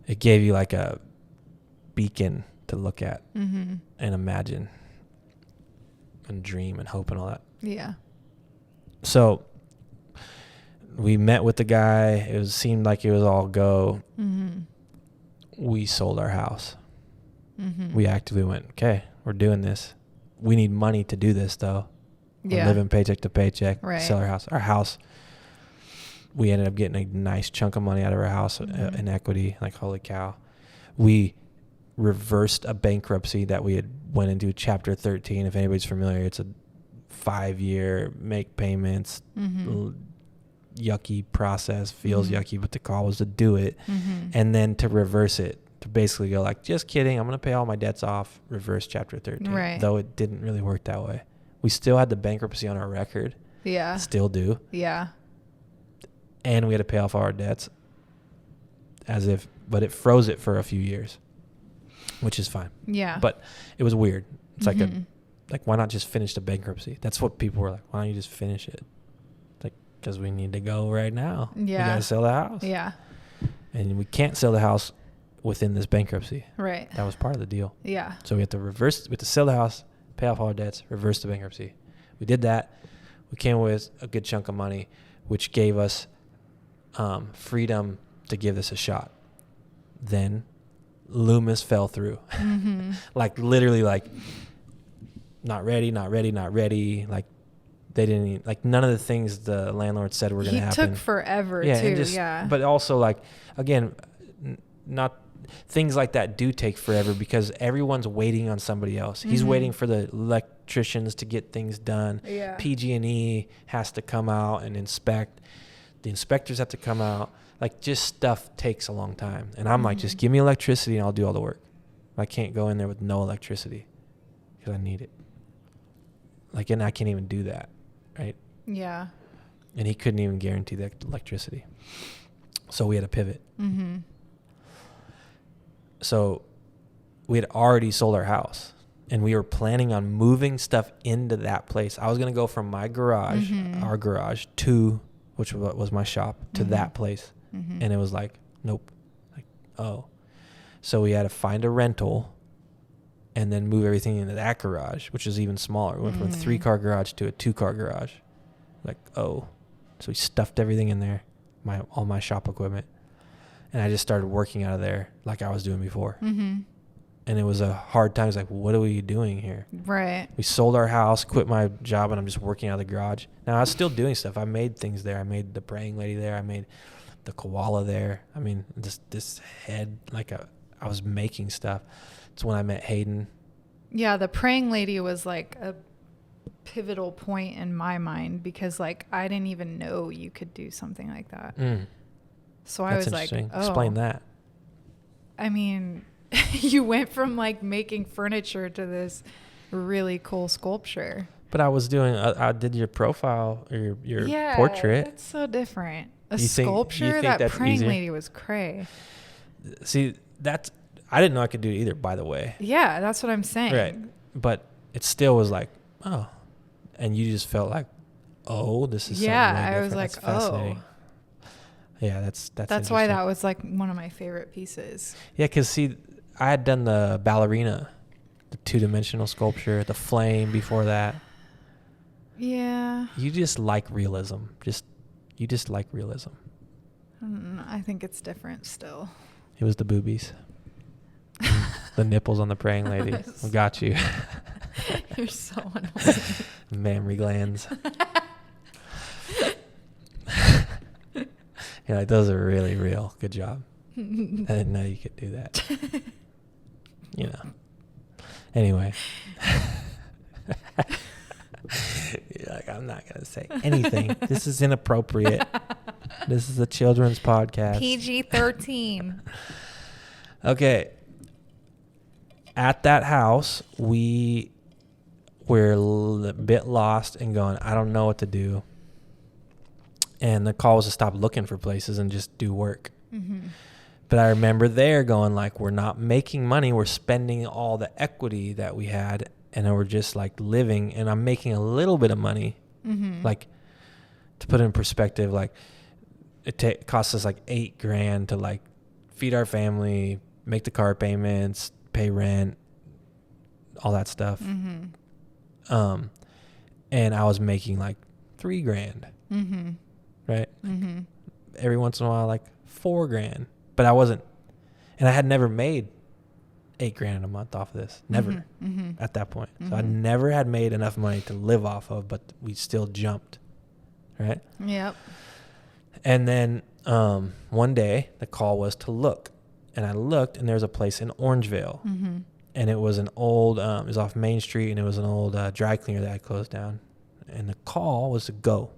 It gave you like a beacon to look at Mm-hmm. and imagine and dream and hope and all that. Yeah. So we met with the guy. It seemed like it was all go. Mm-hmm. We sold our house. Mm-hmm. We actively went, okay, we're doing this. We need money to do this, though. We're Yeah. living paycheck to paycheck. Right. Sell our house. Our house, we ended up getting a nice chunk of money out of our house Mm-hmm. in equity. Like, holy cow. We reversed a bankruptcy that we had went into Chapter 13. If anybody's familiar, it's a 5-year make payments, Mm-hmm. yucky process. Feels Mm-hmm. yucky, but the call was to do it. Mm-hmm. And then to reverse it, to basically go like, just kidding, I'm going to pay all my debts off, reverse Chapter 13. Right. Though it didn't really work that way. We still had the bankruptcy on our record. Yeah. Still do. Yeah. And we had to pay off all our debts but it froze it for a few years, which is fine. Yeah. But it was weird. It's Mm-hmm. like, why not just finish the bankruptcy? That's what people were like, why don't you just finish it? Like, because we need to go right now. Yeah. We got to sell the house. Yeah. And we can't sell the house within this bankruptcy. Right. That was part of the deal. Yeah. So we had to sell the house, pay off all our debts, reverse the bankruptcy. We did that. We came with a good chunk of money, which gave us freedom to give this a shot. Then Loomis fell through. Mm-hmm. Like literally like not ready. Like they didn't even, like none of the things the landlord said were going to happen. He took forever too. and just, Yeah. But also like, again, not things like that do take forever because everyone's waiting on somebody else. He's Mhm. waiting for the electricians to get things done. Yeah. PG&E has to come out and inspect. The inspectors have to come out. Like just stuff takes a long time. And I'm like, just give me electricity and I'll do all the work. I can't go in there with no electricity because I need it. Like, and I can't even do that. Right. Yeah. And he couldn't even guarantee the electricity. So we had to pivot. Mm-hmm. So we had already sold our house and we were planning on moving stuff into that place. I was going to go from my garage, our garage, to, which was my shop, to that place. Mm-hmm. And it was like, nope. Like, oh. So we had to find a rental and then move everything into that garage, which is even smaller. We went from a 3-car garage to a 2-car garage. Like, oh. So we stuffed everything in there, all my shop equipment. And I just started working out of there like I was doing before. Mm-hmm. And it was a hard time. It's like, what are we doing here? Right. We sold our house, quit my job, and I'm just working out of the garage. Now, I was still doing stuff. I made things there. I made the praying lady there. I made the koala there. I mean, this head, like I was making stuff. It's when I met Hayden. Yeah, the praying lady was like pivotal point in my mind because like I didn't even know you could do something like that. So I was like, oh, explain that. I mean, you went from like making furniture to this really cool sculpture. But I was doing, I did your profile or your portrait. That's so different. A You sculpture? think That that's praying easier? lady was cray. See, I didn't know I could do it either, by the way. Yeah, that's what I'm saying. Right. But it still was like, oh. And you just felt like, oh, this is something way I was different. like, That's fascinating. oh. Yeah, that's why that was like one of my favorite pieces. Yeah, because see, I had done the ballerina, the 2-dimensional sculpture, the flame before that. Yeah. You just like realism. You just like realism. I think it's different still. It was the boobies. The nipples on the praying lady. Got you. You're so annoying. Mammary glands. You're like, those are really real. Good job. I didn't know you could do that. You know. Anyway. You're like, I'm not going to say anything. This is inappropriate. This is a children's podcast. PG-13. Okay. At that house, we were a bit lost and going, I don't know what to do. And the call was to stop looking for places and just do work. Mm-hmm. But I remember there going like, we're not making money. We're spending all the equity that we had. And then we're just like living. And I'm making a little bit of money. Mm-hmm. Like, to put it in perspective, like it costs us like $8,000 to like feed our family, make the car payments, pay rent, all that stuff. Mm-hmm. And I was making like $3,000. Mm-hmm. Right? Mm-hmm. Every once in a while, like $4,000. But I wasn't, and I had never made $8,000 a month off of this. Never. Mm-hmm. At that point. Mm-hmm. So I never had made enough money to live off of, but we still jumped. Right? Yep. And then one day the call was to look. And I looked, and there was a place in Orangevale. Mm-hmm. And it was an old, it was off Main Street, and it was an old dry cleaner that had closed down. And the call was to go.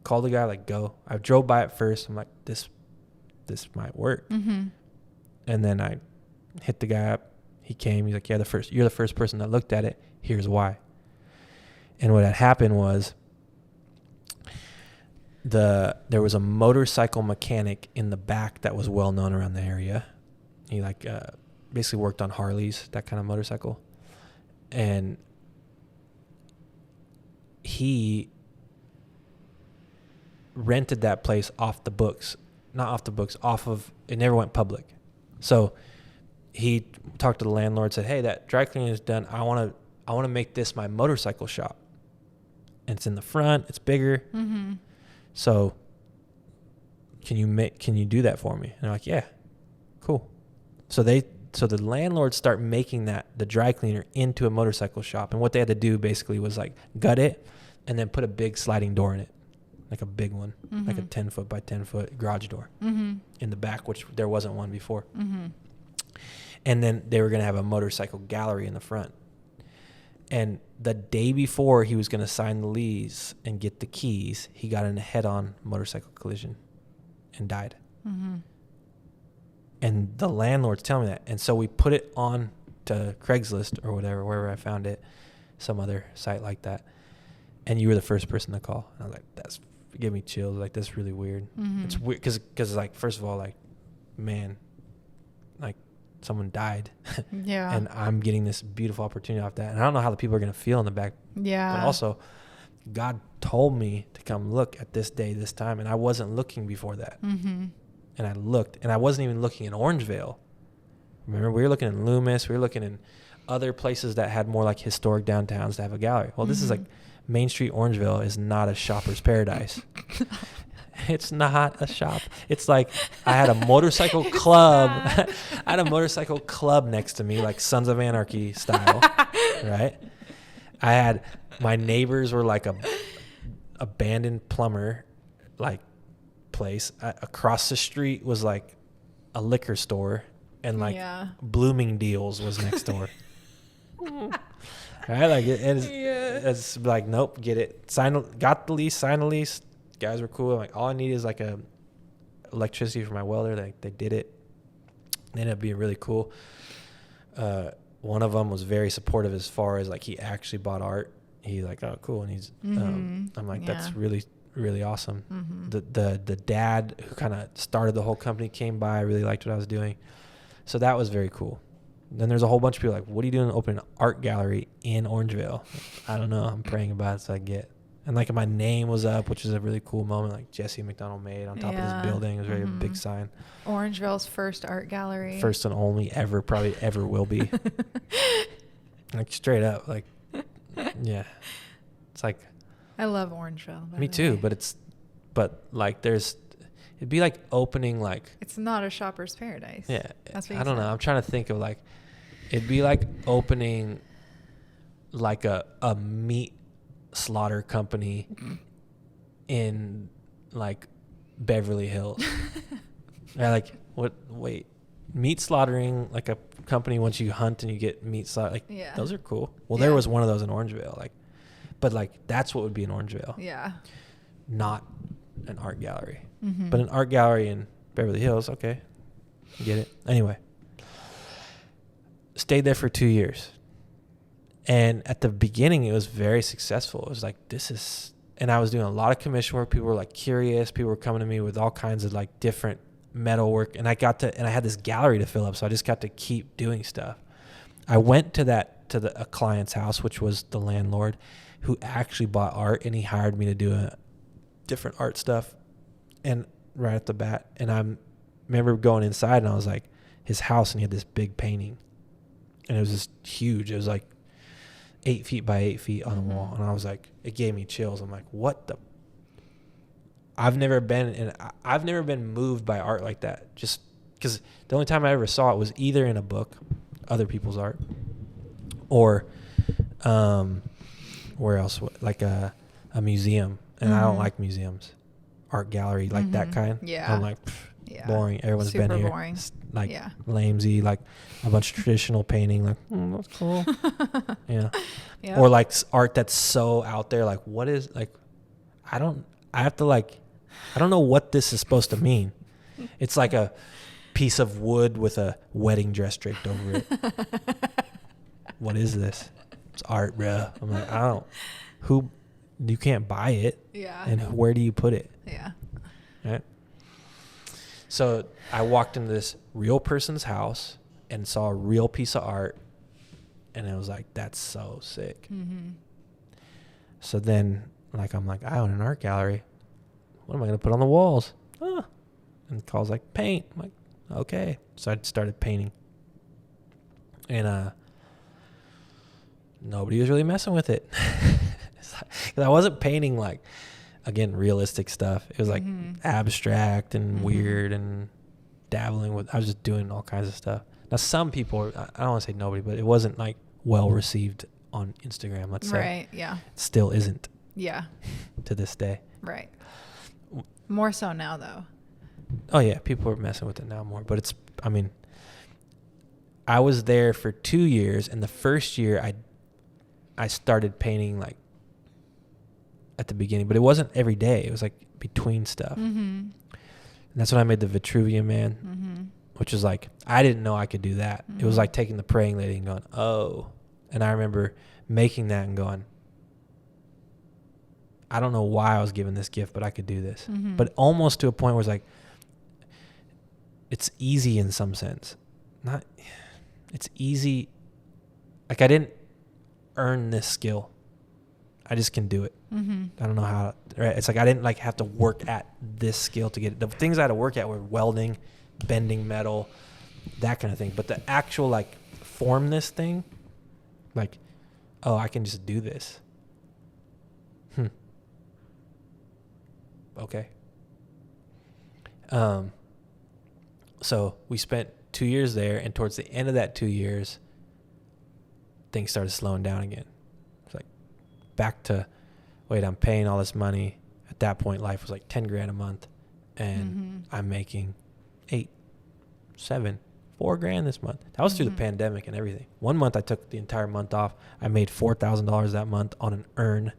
Call the guy, like, go. I drove by it first. I'm like, this might work. Mm-hmm. And then I hit the guy up. He came. He's like, yeah, you're the first person that looked at it. Here's why. And what had happened was there was a motorcycle mechanic in the back that was well known around the area. He like basically worked on Harleys, that kind of motorcycle. And he rented that place off the books. Not off the books, it never went public. So he talked to the landlord, said, hey, that dry cleaning is done. I want to make this my motorcycle shop. And it's in the front, it's bigger. Mm-hmm. So can you do that for me? And they're like, yeah, cool. So the landlords start making the dry cleaner into a motorcycle shop. And what they had to do basically was like gut it and then put a big sliding door in it. Like a big one, mm-hmm. like a 10 foot by 10 foot garage door mm-hmm. in the back, which there wasn't one before. Mm-hmm. And then they were going to have a motorcycle gallery in the front. And the day before he was going to sign the lease and get the keys, he got in a head-on motorcycle collision and died. Mm-hmm. And the landlord's telling me that. And so we put it on to Craigslist or whatever, wherever I found it, some other site like that. And you were the first person to call. And I was like, that's give me chills. Like, that's really weird. Mm-hmm. It's weird because like, first of all, like, man, like someone died. Yeah. And I'm getting this beautiful opportunity off that. And I don't know how the people are going to feel in the back. Yeah. But also, God told me to come look at this day, this time. And I wasn't looking before that. Mm-hmm. And I looked. And I wasn't even looking in Orangevale. Remember, we were looking in Loomis. We were looking in other places that had more like historic downtowns to have a gallery. Well, this is like Main Street, Orangevale is not a shopper's paradise. It's not a shop. It's like I had a motorcycle club. I had a motorcycle club next to me, like Sons of Anarchy style, right? I had my neighbors were like a abandoned plumber like place. Across the street was like a liquor store, and like Blooming Deals was next door. Right? Like it's, Yeah. it's like, nope, get it. Got the lease, signed the lease. Guys were cool. I'm like, all I need is like a electricity for my welder. They did it. It ended up being really cool. One of them was very supportive as far as like he actually bought art. He's like, oh, cool. And he's, I'm like, that's really, really awesome. The dad who kind of started the whole company came by. I really liked what I was doing. So that was very cool. Then there's a whole bunch of people like, what are you doing opening an art gallery in Orangeville? I don't know. I'm praying about it so I get. And like my name was up, which is a really cool moment. Like Jesse McDonald made on top of this building. It was very a big sign. Orangeville's first art gallery. First and only ever, probably ever will be. Like straight up, like, yeah. It's like. I love Orangeville. Me too, but like it'd be like opening like. It's not a shopper's paradise. Yeah. That's what I don't know. I'm trying to think of like, it'd be like opening like a meat slaughter company in like Beverly Hills. Yeah, like what? Wait, meat slaughtering like a company once you hunt and you get meat slaughter. Like those are cool. Well, there was one of those in Orangeville. Like, but like that's what would be in Orangeville. Yeah. Not an art gallery, but an art gallery in Beverly Hills. Okay, get it. Anyway, stayed there for 2 years. And at the beginning, it was very successful. It was like, and I was doing a lot of commission work. People were like curious. People were coming to me with all kinds of like different metal work. And I had this gallery to fill up. So I just got to keep doing stuff. I went to a client's house, which was the landlord who actually bought art, and he hired me to do a different art stuff. And right at the bat, and I remember going inside and I was like, his house, and he had this big painting, and it was just huge. It was like 8 feet by 8 feet on the wall. And I was like, it gave me chills. I'm like, what the? I've never been moved by art like that. Just because the only time I ever saw it was either in a book, other people's art, or where else? Like a museum. And I don't like museums, art gallery, like that kind. Yeah. I'm like, boring. Everyone's Super been here. Boring. Like lamesy, like a bunch of traditional painting. Like, that's cool. Yeah. Yep. Or like art that's so out there. Like, what is like? I don't know what this is supposed to mean. It's like a piece of wood with a wedding dress draped over it. What is this? It's art, bro. I'm like, you can't buy it. Yeah. And where do you put it? Yeah. Right. So I walked into this real person's house and saw a real piece of art, and it was like, that's so sick. So then, like, I'm like, I own an art gallery. What am I going to put on the walls? And Carl's like, paint. I'm like, okay. So I started painting. And nobody was really messing with it. 'Cause I wasn't painting, like, again, realistic stuff. It was like abstract and weird and dabbling with. I was just doing all kinds of stuff. Now, some people, I don't want to say nobody, but it wasn't like well received on Instagram, let's say. Right, yeah. It still isn't. Yeah. To this day. Right. More so now, though. Oh, yeah. People are messing with it now more. But I was there for 2 years, and the first year I started painting like at the beginning, but it wasn't every day. It was like between stuff. And that's when I made the Vitruvian Man, which was like, I didn't know I could do that. It was like taking the praying lady and going, oh. And I remember making that and going, I don't know why I was given this gift, but I could do this. But almost to a point where it's like, it's easy in some sense. It's easy. Like, I didn't earn this skill. I just can do it. I don't know how. Right? It's like I didn't like have to work at this skill to get it. The things I had to work at were welding, bending metal, that kind of thing. But the actual like form this thing, like, oh, I can just do this. Okay. So we spent 2 years there, and towards the end of that 2 years, things started slowing down again. It's like back to, wait, I'm paying all this money. At that point, life was like 10 grand a month, and I'm making 8, 7, $4,000 this month. That was through the pandemic and everything. One month I took the entire month off. I made $4,000 that month on an earn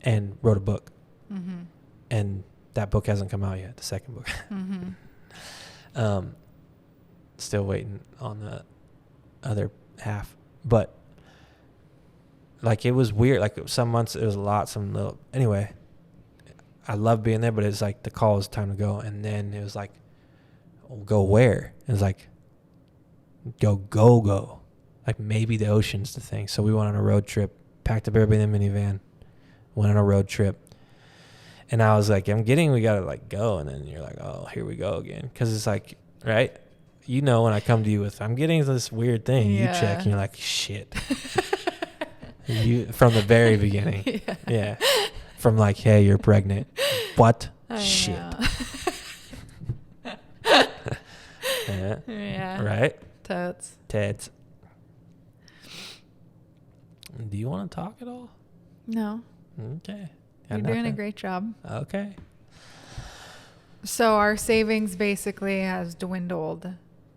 and wrote a book. Mm-hmm. And that book hasn't come out yet, the second book. Mm-hmm. Still waiting on the other half. But like it was weird. Like some months it was a lot, some little. Anyway, I love being there, but it's like the call was time to go. And then it was like, go where? It was like, go. Like maybe the ocean's the thing. So we went on a road trip, packed up everybody in the minivan, went on a road trip. And I was like, we gotta like go. And then you're like, oh, here we go again. Cause it's like, right? You know, when I come to you with, I'm getting this weird thing, you check and you're like, shit. You from the very beginning. Yeah. From like, hey, you're pregnant. What? Shit. Yeah. Right? Totes. Teds. Do you want to talk at all? No. Okay. You're doing a great job. Okay. So our savings basically has dwindled.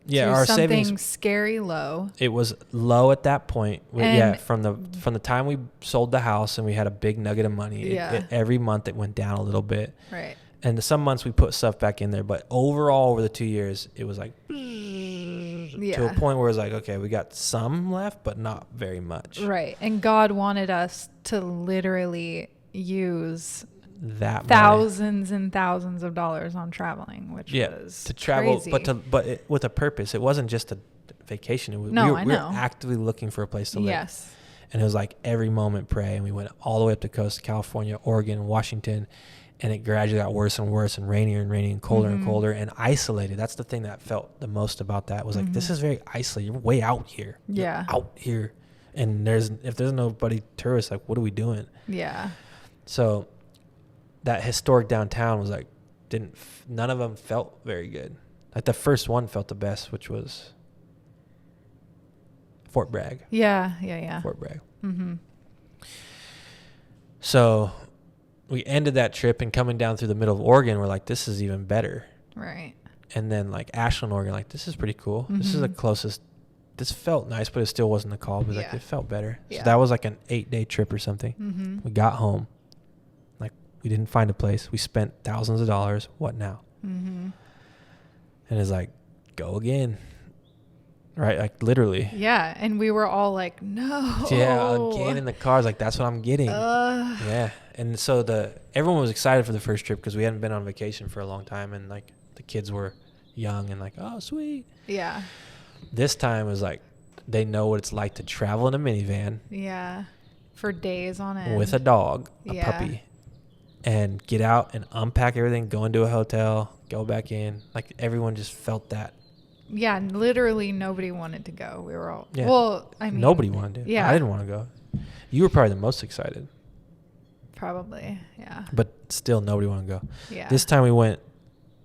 Yeah, to our something savings scary low. It was low at that point. From the time we sold the house and we had a big nugget of money. Every month it went down a little bit. Right. And some months we put stuff back in there, but overall over the 2 years it was like to a point where it was like, okay, we got some left, but not very much. Right. And God wanted us to literally use that thousands and thousands of dollars on traveling, which was to travel, crazy. but with a purpose. It wasn't just a vacation. We were actively looking for a place to live. Yes. And it was like every moment pray, and we went all the way up the coast, California, Oregon, Washington, and it gradually got worse and worse and rainier and colder and colder and isolated. That's the thing that felt the most about that was like, this is very isolated. You're way out here. Yeah. You're out here. And if there's nobody tourists, like, what are we doing? Yeah. So that historic downtown was like, none of them felt very good. Like the first one felt the best, which was Fort Bragg. Yeah. Fort Bragg. Mm-hmm. So we ended that trip, and coming down through the middle of Oregon, we're like, this is even better. Right. And then like Ashland, Oregon, like, this is pretty cool. Mm-hmm. This is the closest. This felt nice, but it still wasn't the call. But like, it felt better. Yeah. So that was like an 8-day trip or something. Mm-hmm. We got home. Like, we didn't find a place. We spent thousands of dollars. What now? Mm-hmm. And it's like, go again. Right? Like, literally. Yeah. And we were all like, no. Yeah. Again in the cars. Like, that's what I'm getting. Yeah. And so everyone was excited for the first trip because we hadn't been on vacation for a long time. And like, the kids were young and like, oh, sweet. Yeah. This time was like, they know what it's like to travel in a minivan. Yeah. For days on end. With a dog, a puppy. And get out and unpack everything, go into a hotel, go back in. Like, everyone just felt that. Yeah, literally nobody wanted to go. We were all... Yeah. Well, I mean... Nobody wanted to. Yeah. I didn't want to go. You were probably the most excited. Probably, yeah. But still, nobody wanted to go. Yeah. This time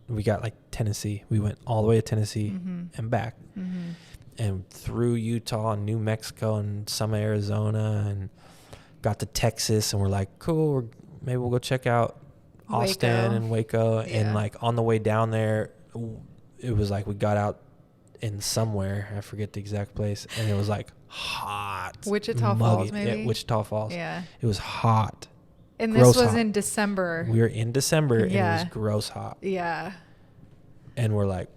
we got like Tennessee. We went all the way to Tennessee and back. Mm-hmm. And through Utah and New Mexico and some Arizona and got to Texas. And we're like, cool, maybe we'll go check out Austin and Waco. Yeah. And like on the way down there, it was like we got out in somewhere. I forget the exact place. And it was like hot. Wichita Falls, maybe? Yeah, Wichita Falls. Yeah. It was hot. And this was in December. We were in December and it was gross hot. Yeah. And we're like,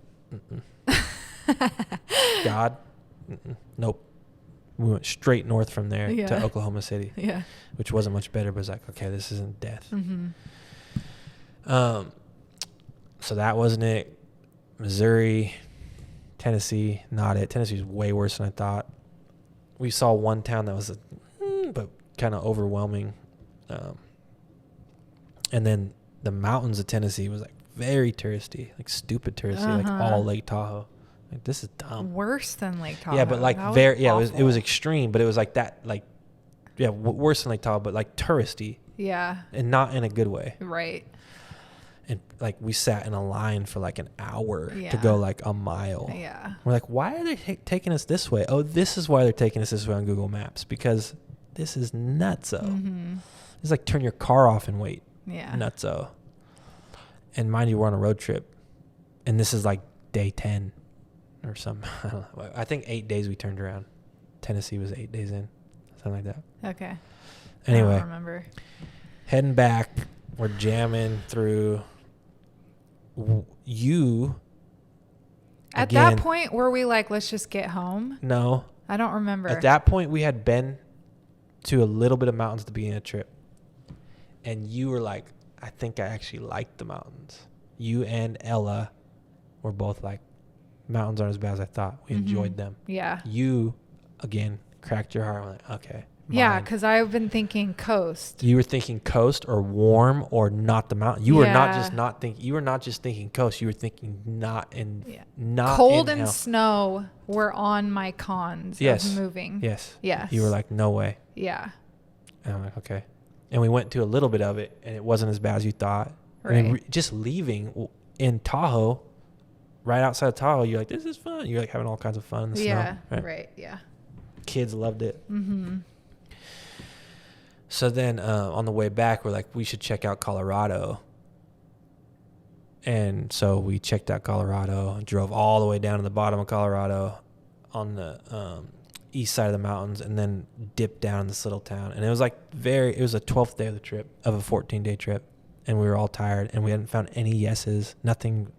God, nope. We went straight north from there to Oklahoma City. Yeah. Which wasn't much better, but it was like, okay, this isn't death. Mm-hmm. So that wasn't it. Missouri, Tennessee, not it. Tennessee was way worse than I thought. We saw one town that was, but kind of overwhelming. And then the mountains of Tennessee was like very touristy, like stupid touristy, like all Lake Tahoe. Like, this is dumb. Worse than Lake Tahoe. Yeah, but like it was extreme, but it was like that, like, worse than Lake Tahoe, but like touristy. Yeah. And not in a good way. Right. And like we sat in a line for like an hour to go like a mile. Yeah. We're like, why are they taking us this way? Oh, this is why they're taking us this way on Google Maps, because this is nutso. Mm-hmm. It's like turn your car off and wait. Yeah. Nutso. And mind you, we're on a road trip. And this is like day 10. or some. I don't know. I think 8 days we turned around. Tennessee was 8 days in, something like that. Okay. Anyway, I don't remember. Heading back, we're jamming through. You. At again, that point, were we like, let's just get home? No. I don't remember. At that point, we had been to a little bit of mountains at the beginning of the trip. And you were like, I think I actually liked the mountains. You and Ella were both like, mountains aren't as bad as I thought. We enjoyed them. Yeah. You, again, cracked your heart. I'm like, okay. Yeah, because I've been thinking coast. You were thinking coast or warm or not the mountain. You were not just thinking coast. You were thinking not cold in and hell. Snow were on my cons of moving. Yes. Yes. You were like, no way. Yeah. And I'm like, okay. And we went to a little bit of it, and it wasn't as bad as you thought. Right. I mean, just leaving in Tahoe, right outside of Tahoe, you're like, this is fun. You're like having all kinds of fun in the snow. Right. Yeah. Kids loved it. Mm-hmm. So then on the way back, we're like, we should check out Colorado. And so we checked out Colorado and drove all the way down to the bottom of Colorado on the east side of the mountains, and then dipped down in this little town. And it was like it was a 12th day of the trip, of a 14-day trip. And we were all tired, and we hadn't found any yeses, nothing.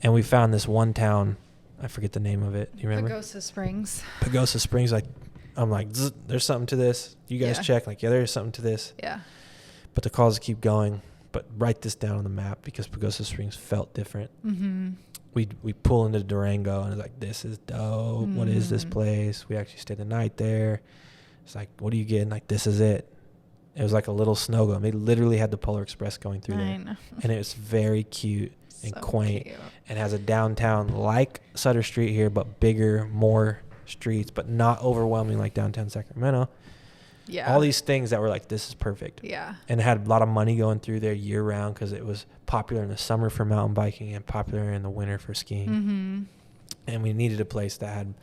And we found this one town. I forget the name of it. Do you remember? Pagosa Springs. Pagosa Springs. I'm like, there's something to this. You guys check. Like, yeah, there's something to this. Yeah. But the calls keep going. But write this down on the map, because Pagosa Springs felt different. Mm-hmm. We pull into Durango, and it's like, this is dope. Mm. What is this place? We actually stayed the night there. It's like, what are you getting? Like, this is it. It was like a little snow globe. They literally had the Polar Express going through there. And it was very cute and so quaint. Cute. And has a downtown like Sutter Street here, but bigger, more streets, but not overwhelming like downtown Sacramento. Yeah. All these things that were like, this is perfect. Yeah. And it had a lot of money going through there year round, because it was popular in the summer for mountain biking and popular in the winter for skiing. Mm-hmm. And we needed a place that had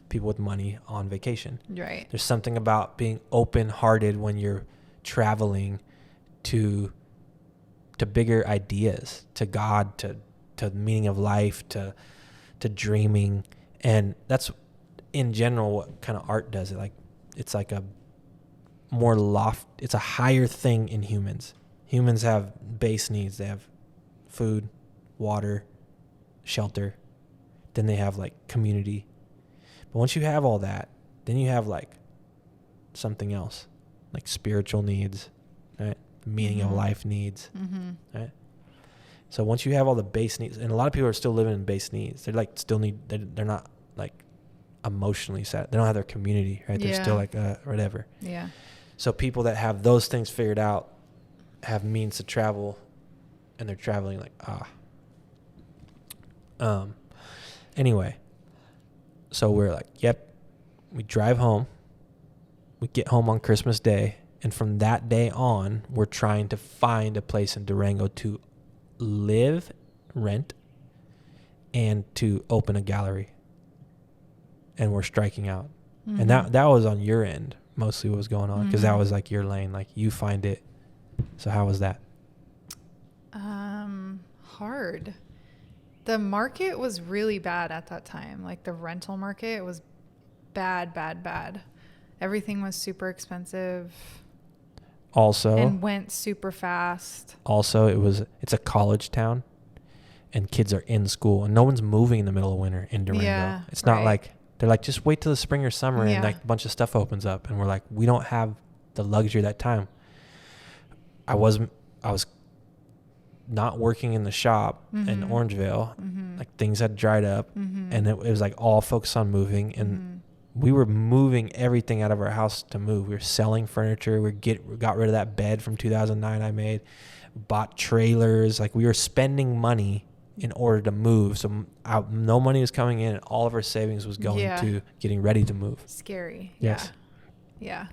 people with money on vacation. Right. There's something about being open-hearted when you're traveling to bigger ideas, to God, to the meaning of life, to dreaming. And that's in general what kind of art does it. Like, it's like a more it's a higher thing in humans. Humans have base needs. They have food, water, shelter. Then they have like community. But once you have all that, then you have like something else, like spiritual needs, right? Meaning of life needs, right? So once you have all the base needs, and a lot of people are still living in base needs. They're like they're not like emotionally sad. They don't have their community, right? They're still like whatever. Yeah. So people that have those things figured out have means to travel, and they're traveling like, Anyway, so we're like, yep. We drive home. We get home on Christmas Day. And from that day on, we're trying to find a place in Durango to live, rent, and to open a gallery. And we're striking out. Mm-hmm. And that was on your end, mostly what was going on, because that was like your lane. Like, you find it. So how was that? Hard. The market was really bad at that time. Like, the rental market was bad. Everything was super expensive. Also. And went super fast. Also, it's a college town, and kids are in school, and no one's moving in the middle of winter in Durango. Yeah, it's not like, they're like, just wait till the spring or summer and like a bunch of stuff opens up. And we're like, we don't have the luxury of that time. I was not working in the shop in Orangevale. Like, things had dried up, and it was like all focused on moving. And we were moving everything out of our house to move. We were selling furniture. We got rid of that bed from 2009 I made, bought trailers. Like, we were spending money in order to move. So no money was coming in, and all of our savings was going to getting ready to move. Scary. Yes. Yeah.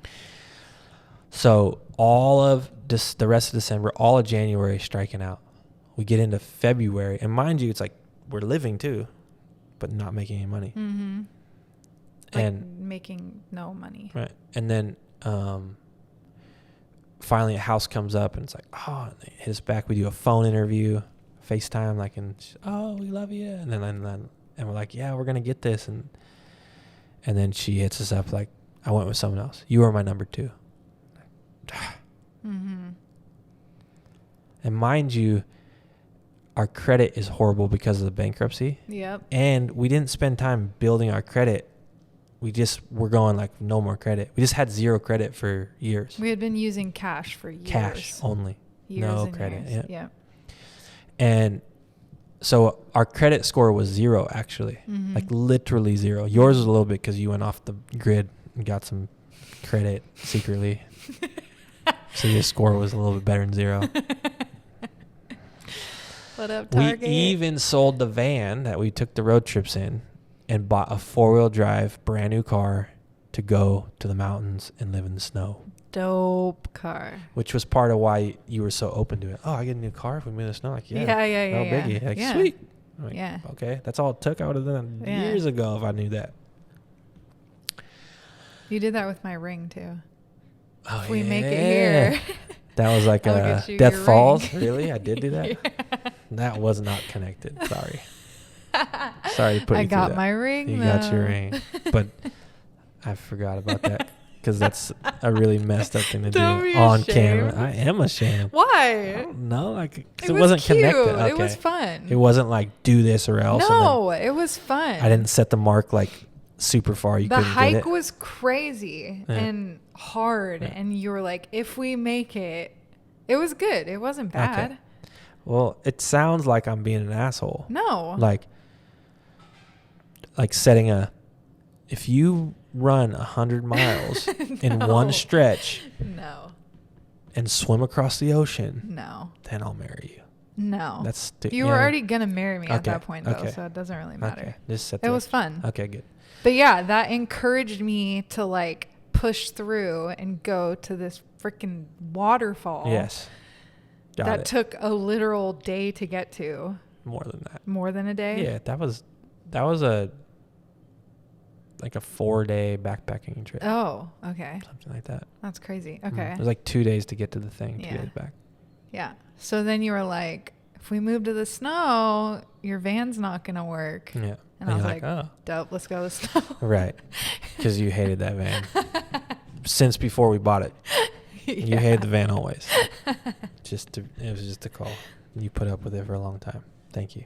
So all of the rest of December, all of January, striking out. We get into February, and mind you, it's like we're living too, but not making any money. Mm-hmm. And making no money. Right. And then finally a house comes up, and it's like, they hit us back. We do a phone interview, FaceTime, like, and we love you. And then And we're like, yeah, we're going to get this. And then she hits us up like, I went with someone else. You are my number 2. Mm-hmm. And mind you, our credit is horrible because of the bankruptcy. Yep. And we didn't spend time building our credit. We just were going like no more credit. We just had 0 credit for years. We had been using cash for years. Cash only. Years no and credit. years. Yeah. Yep. And so our credit score was 0 actually. Mm-hmm. Like literally 0. Yours was a little bit because you went off the grid and got some credit secretly. So your score was a little bit better than 0. What up, Target? We even sold the van that we took the road trips in and bought a 4-wheel drive brand new car to go to the mountains and live in the snow. Dope car. Which was part of why you were so open to it. Oh, I get a new car if we move in the snow. Like, yeah. No biggie. Like, yeah. sweet. I'm like, Yeah. okay. That's all it took. I would have done it years ago if I knew that. You did that with my ring, too. Oh, if we make it here. That was like I'll get you Death your Falls. ring. Really? I did do that? Yeah. That was not connected. Sorry. Sorry to put you I through got that. my ring, You though. got your ring. But I forgot about that because that's a really messed up thing to Don't do be on ashamed. camera. I am ashamed. Why? No, like because it was wasn't cute. connected. Okay. It was fun. It wasn't like do this or else. No, it was fun. I didn't set the mark like super far. You the couldn't hike get it. was crazy and hard, and you were like, if we make it, it was good. It wasn't bad. Okay. Well, it sounds like I'm being an asshole. No. Like setting if you run 100 miles in one stretch No. and swim across the ocean, No. then I'll marry you. No. That's you were already going to marry me at Okay, that point, though, okay. so it doesn't really matter. Okay. Just set It was fun. Okay, good. But yeah, that encouraged me to like push through and go to this freaking waterfall. Yes. Got that it. took a literal day to get to. More than that. More than a day? Yeah, that was a 4-day backpacking trip. Oh, okay. Something like that. That's crazy. Mm. Okay. It was like 2 days to get to the thing, 2 Yeah. days back. Yeah. So then you were like, if we move to the snow, your van's not going to work. Yeah. And I was you're like, oh. dope, let's go to the snow. Right. Because you hated that van. Since before we bought it. You hated the van always. It was just a call. You put up with it for a long time. Thank you.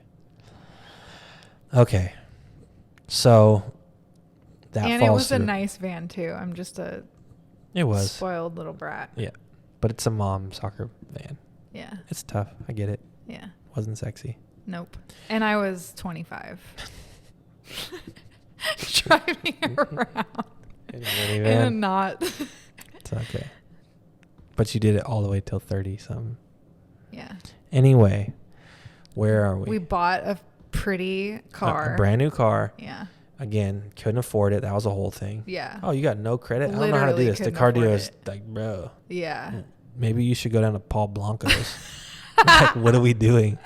Okay. So that and it falls was a through. nice van too. I'm just a It was. spoiled little brat. Yeah. But it's a mom soccer van. Yeah. It's tough. I get it. Yeah. Wasn't sexy. Nope. And I was 25. Driving around In a minivan. in a not. It's okay. But you did it all the way till 30 something. Yeah. Anyway, where are We we? bought a pretty car. A brand new car. Yeah. Again, couldn't afford it. That was a whole thing. Yeah. Oh, you got no credit? I don't know how to do Literally this. The couldn't car afford dealer is it. like, bro, Yeah. maybe you should go down to Paul Blanco's. Like, what are we doing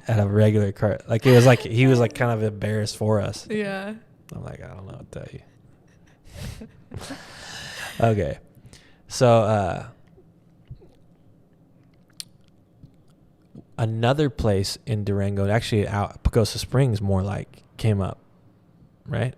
at a regular car? Like, it was like, he was like kind of embarrassed for us. Yeah. I'm like, I don't know what to tell you. Okay. So, another place in Durango, actually out Pagosa Springs more like, came up, right?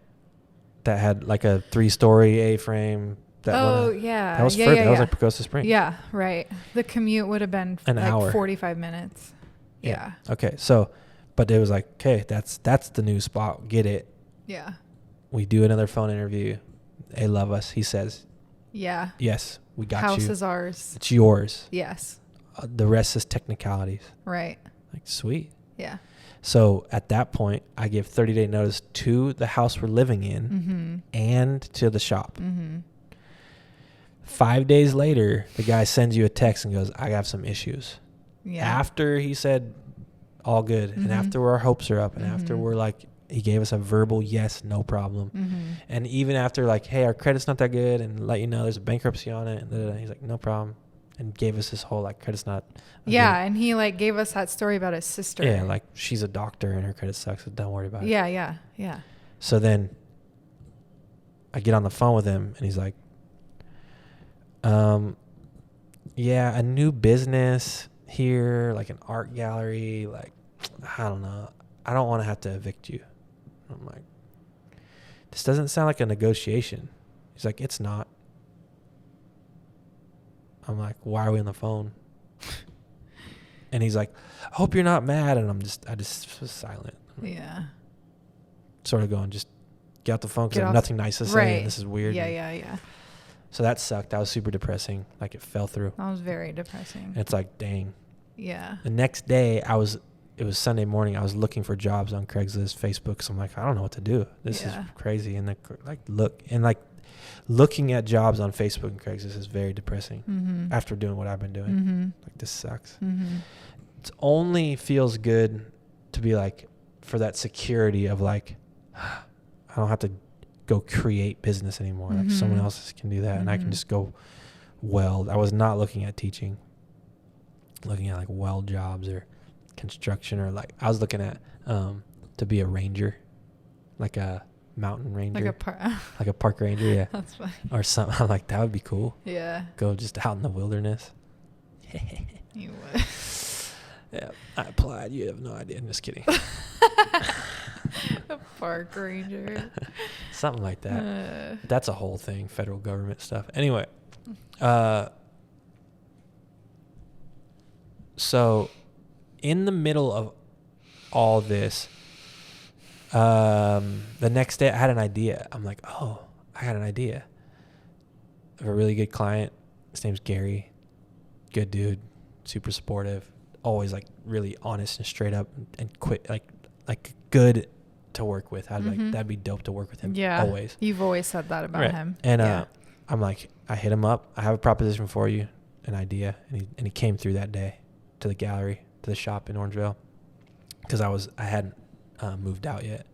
That had like a 3-story A-frame. Oh, yeah. That was yeah, further. yeah, That was yeah. like Pagosa Springs. Yeah, right. The commute would have been An like hour. 45 minutes. Yeah. Okay. So, but it was like, okay, that's the new spot. Get it. Yeah. We do another phone interview. They love us. He says, Yeah. yes, we got House you. is ours. It's yours. Yes. The rest is technicalities. Right. Like, sweet. Yeah. So at that point, I give 30-day notice to the house we're living in Mm-hmm. and to the shop. Mm-hmm. 5 days later, the guy sends you a text and goes, I have some issues. Yeah. After he said all good, and Mhm. after our hopes are up, and after Mhm. we're like, he gave us a verbal yes, no problem. Mm-hmm. And even after like, hey, our credit's not that good, and let you know there's a bankruptcy on it, and he's like, no problem. And gave us this whole like credit's not. Yeah, and he like gave us that story about his sister. Yeah, like she's a doctor and her credit sucks, so don't worry about it. Yeah, yeah, yeah. So then I get on the phone with him and he's like, yeah, a new business here, like an art gallery, like, I don't know. I don't want to have to evict you. I'm like, this doesn't sound like a negotiation. He's like, it's not. I'm like, why are we on the phone? And he's like, I hope you're not mad. And I just was silent. Yeah. Sort of going, just get off the phone because I have nothing nice to say. Right. And this is weird. Yeah. So that sucked. That was super depressing. Like, it fell through. That was very depressing. And it's like, dang. Yeah. The next day, it was Sunday morning. I was looking for jobs on Craigslist, Facebook. So I'm like, I don't know what to do. This is crazy. And looking at jobs on Facebook and Craigslist is very depressing after doing what I've been doing. Like, this sucks. It only feels good to be like, for that security of like, I don't have to go create business anymore. Like, someone else can do that, and I can just go weld. I was not looking at teaching, looking at like weld jobs or construction, or like I was looking at to be a ranger, like a mountain ranger, like a park ranger. Yeah. That's funny. Or something. I'm like, that would be cool. Yeah. Go just out in the wilderness. You would. Yeah, I applied. You have no idea. I'm just kidding. A park ranger. Something like that. That's a whole thing, federal government stuff. Anyway, so in the middle of all this, the next day I had an idea. I'm like, oh, I got an idea. I have a really good client. His name's Gary. Good dude. Super supportive. Always like really honest and straight up and quick, like good to work with. I'd like, that'd be dope to work with him. Yeah. Always. You've always said that about him. And I'm like, I hit him up. I have a proposition for you, an idea. And he came through that day to the gallery, to the shop in Orangevale, because I hadn't moved out yet.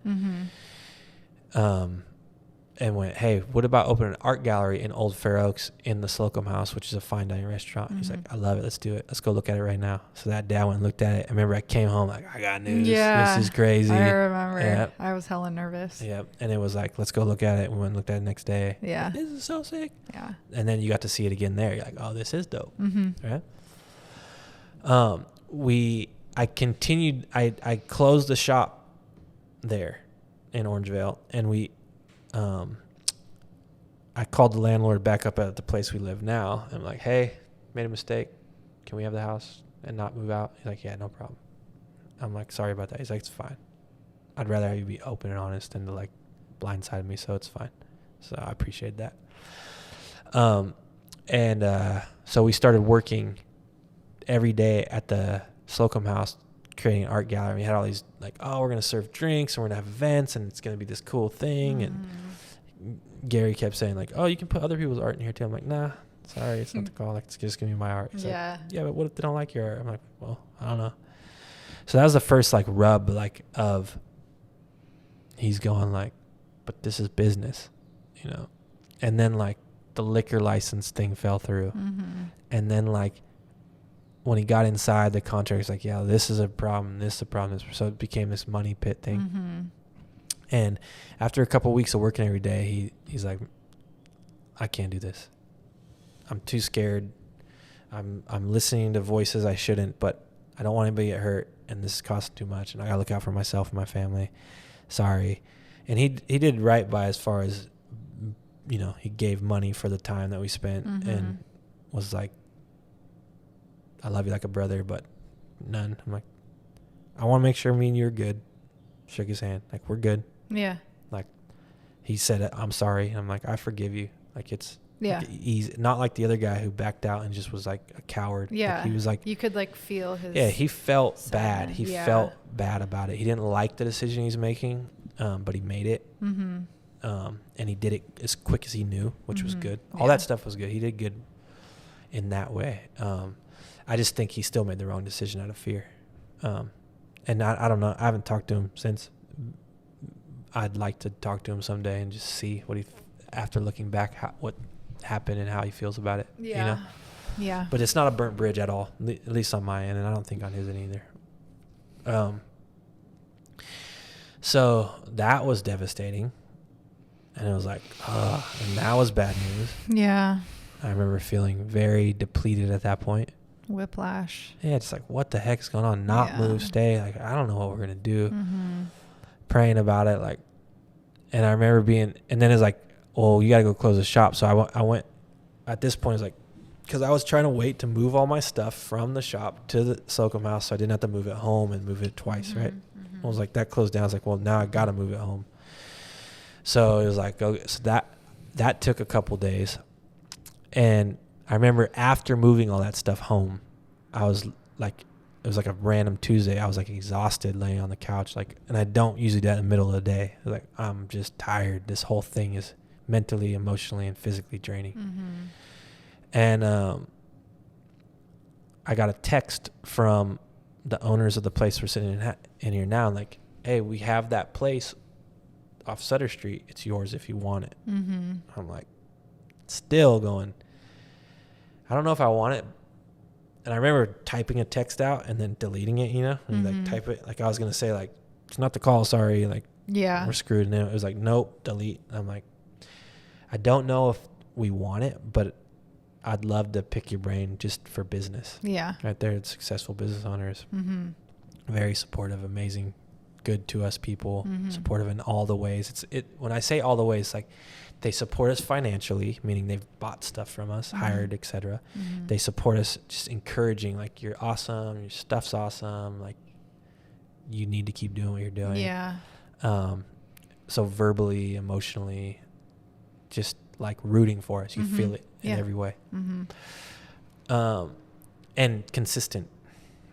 And went, hey, what about opening an art gallery in Old Fair Oaks in the Slocum House, which is a fine dining restaurant? He's like, I love it. Let's do it. Let's go look at it right now. So that day I went and looked at it. I remember I came home like, I got news. Yeah. This is crazy. I remember. Yep. I was hella nervous. Yep. And it was like, let's go look at it. We went and looked at it the next day. Yeah. Like, this is so sick. Yeah. And then you got to see it again there. You're like, oh, this is dope. Right? I closed the shop there in Orangevale, and I called the landlord back up at the place we live now. I'm like, hey, made a mistake. Can we have the house and not move out? He's like, yeah, no problem. I'm like, sorry about that. He's like, it's fine. I'd rather have you be open and honest than to like blindside me, so it's fine. So I appreciate that. So we started working every day at the Slocum House, creating an art gallery. We had all these like, oh, we're going to serve drinks and we're going to have events and it's going to be this cool thing. And Gary kept saying like, oh, you can put other people's art in here too. I'm like, nah, sorry, it's not the call. Like, it's just gonna be my art. He's like, yeah, but what if they don't like your art? I'm like, well, I don't know. So that was the first like rub like of he's going like, but this is business, you know. And then like the liquor license thing fell through. And then like when he got inside the contract, he's like, yeah, this is a problem, this is a problem. So it became this money pit thing. And after a couple of weeks of working every day, he's like, I can't do this. I'm too scared. I'm listening to voices I shouldn't, but I don't want anybody to get hurt, and this is costing too much, and I gotta look out for myself and my family. Sorry. And he did right by, as far as, you know, he gave money for the time that we spent and was like, I love you like a brother, but none. I'm like, I want to make sure me and you are good. Shook his hand. Like, we're good. Yeah. Like, he said, I'm sorry. And I'm like, I forgive you. Like, it's like easy. Not like the other guy who backed out and just was like a coward. Yeah. Like, he was like, you could like feel his. Yeah, he felt bad. He felt bad about it. He didn't like the decision he's making, but he made it. And he did it as quick as he knew, which was good. All that stuff was good. He did good in that way. I just think he still made the wrong decision out of fear. And I don't know. I haven't talked to him since. I'd like to talk to him someday and just see what after looking back, what happened and how he feels about it. Yeah. You know? Yeah. But it's not a burnt bridge at all, at least on my end, and I don't think on his end either. So that was devastating. And it was like, and that was bad news. Yeah. I remember feeling very depleted at that point. Whiplash. Yeah, it's like, what the heck's going on? Not move, stay. Like, I don't know what we're going to do. praying about it, like, and I remember and then it's like, well, you got to go close the shop. So I went at this point, it's like, because I was trying to wait to move all my stuff from the shop to the Slocum house, so I didn't have to move it home and move it twice, right? I was like, that closed down. I was like, well, now I got to move it home. So it was like, okay, so that took a couple days. And I remember after moving all that stuff home, I was like, it was like a random Tuesday. I was like exhausted laying on the couch, like, and I don't usually do that in the middle of the day. Like, I'm just tired. This whole thing is mentally, emotionally, and physically draining. And I got a text from the owners of the place we're sitting in here now, like, hey, we have that place off Sutter Street. It's yours if you want it. I'm like, still going, I don't know if I want it. And I remember typing a text out and then deleting it, you know, and like type it. Like I was going to say, like, it's not the call, sorry. Like, we're screwed. And it was like, nope, delete. I'm like, I don't know if we want it, but I'd love to pick your brain just for business. Yeah. Right there, it's successful business owners. Very supportive, amazing, good to us people, supportive in all the ways. When I say all the ways, like, they support us financially, meaning they've bought stuff from us, hired, etc. They support us just encouraging, like, you're awesome, your stuff's awesome, like, you need to keep doing what you're doing. Yeah. So verbally, emotionally, just like rooting for us. You feel it in every way. And consistent,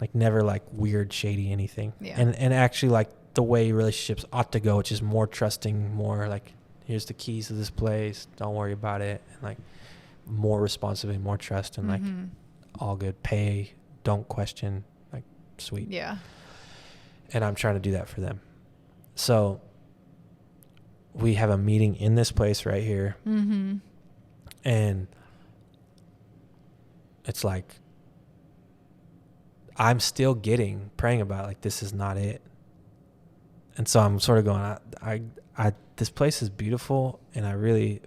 like never like weird, shady anything. Yeah. And actually like the way relationships ought to go, which is more trusting, more like, here's the keys to this place, don't worry about it, and like more responsibility, more trust, and like all good, pay, don't question, like sweet. Yeah. And I'm trying to do that for them. So we have a meeting in this place right here, and it's like I'm still praying about it, like, this is not it. And so I'm sort of going, I this place is beautiful and I really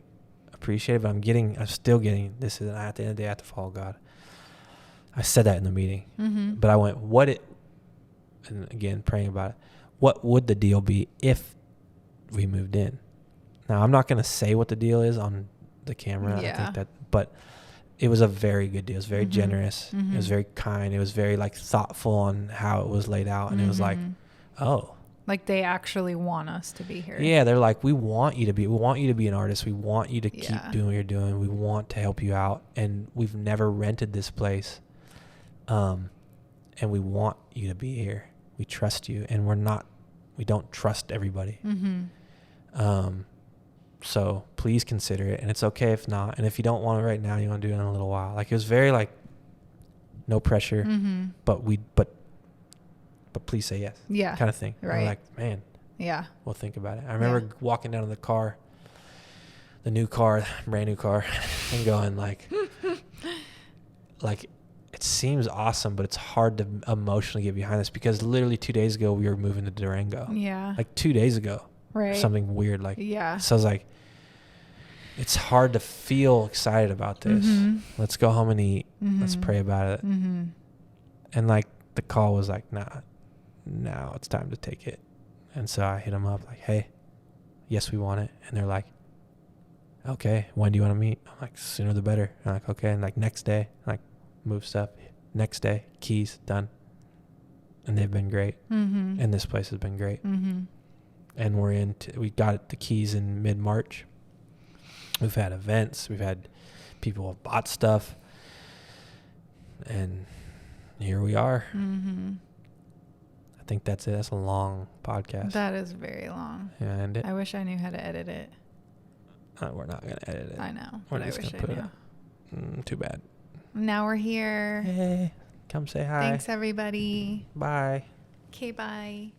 appreciate it, but I'm still getting, this is, at the end of the day, I have to follow God. I said that in the meeting, but I went, and again, praying about it, what would the deal be if we moved in? Now, I'm not going to say what the deal is on the camera. I think that, but it was a very good deal. It was very generous. It was very kind. It was very like thoughtful on how it was laid out. And it was like, oh, like they actually want us to be here. Yeah. They're like, we want you to be an artist. We want you to keep doing what you're doing. We want to help you out. And we've never rented this place. And we want you to be here. We trust you. And we don't trust everybody. So please consider it. And it's okay if not. And if you don't want it right now, you want to do it in a little while. Like, it was very like, no pressure, but please say yes. Yeah. Kind of thing. Right. And we're like, man. Yeah. We'll think about it. I remember walking down to the car, the new car, brand new car, and going like, it seems awesome, but it's hard to emotionally get behind this, because literally 2 days ago we were moving to Durango. Yeah. Like 2 days ago. Right. Something weird. Like, so I was like, it's hard to feel excited about this. Let's go home and eat. Let's pray about it. And like the call was like, nah, now it's time to take it. And so I hit them up like, hey, yes, we want it. And they're like, okay, when do you want to meet? I'm like, sooner the better. I'm like, okay. And like next day, like, move stuff. Next day, keys, done. And they've been great. And this place has been great. And we got the keys in mid-March. We've had events. We've had people have bought stuff. And here we are. I think that's it. That's a long podcast. That is very long. Yeah, and I wish I knew how to edit it. We're not going to edit it. I know. But I wish I knew. Too bad. Now we're here. Hey, come say hi. Thanks, everybody. Bye. Okay, bye.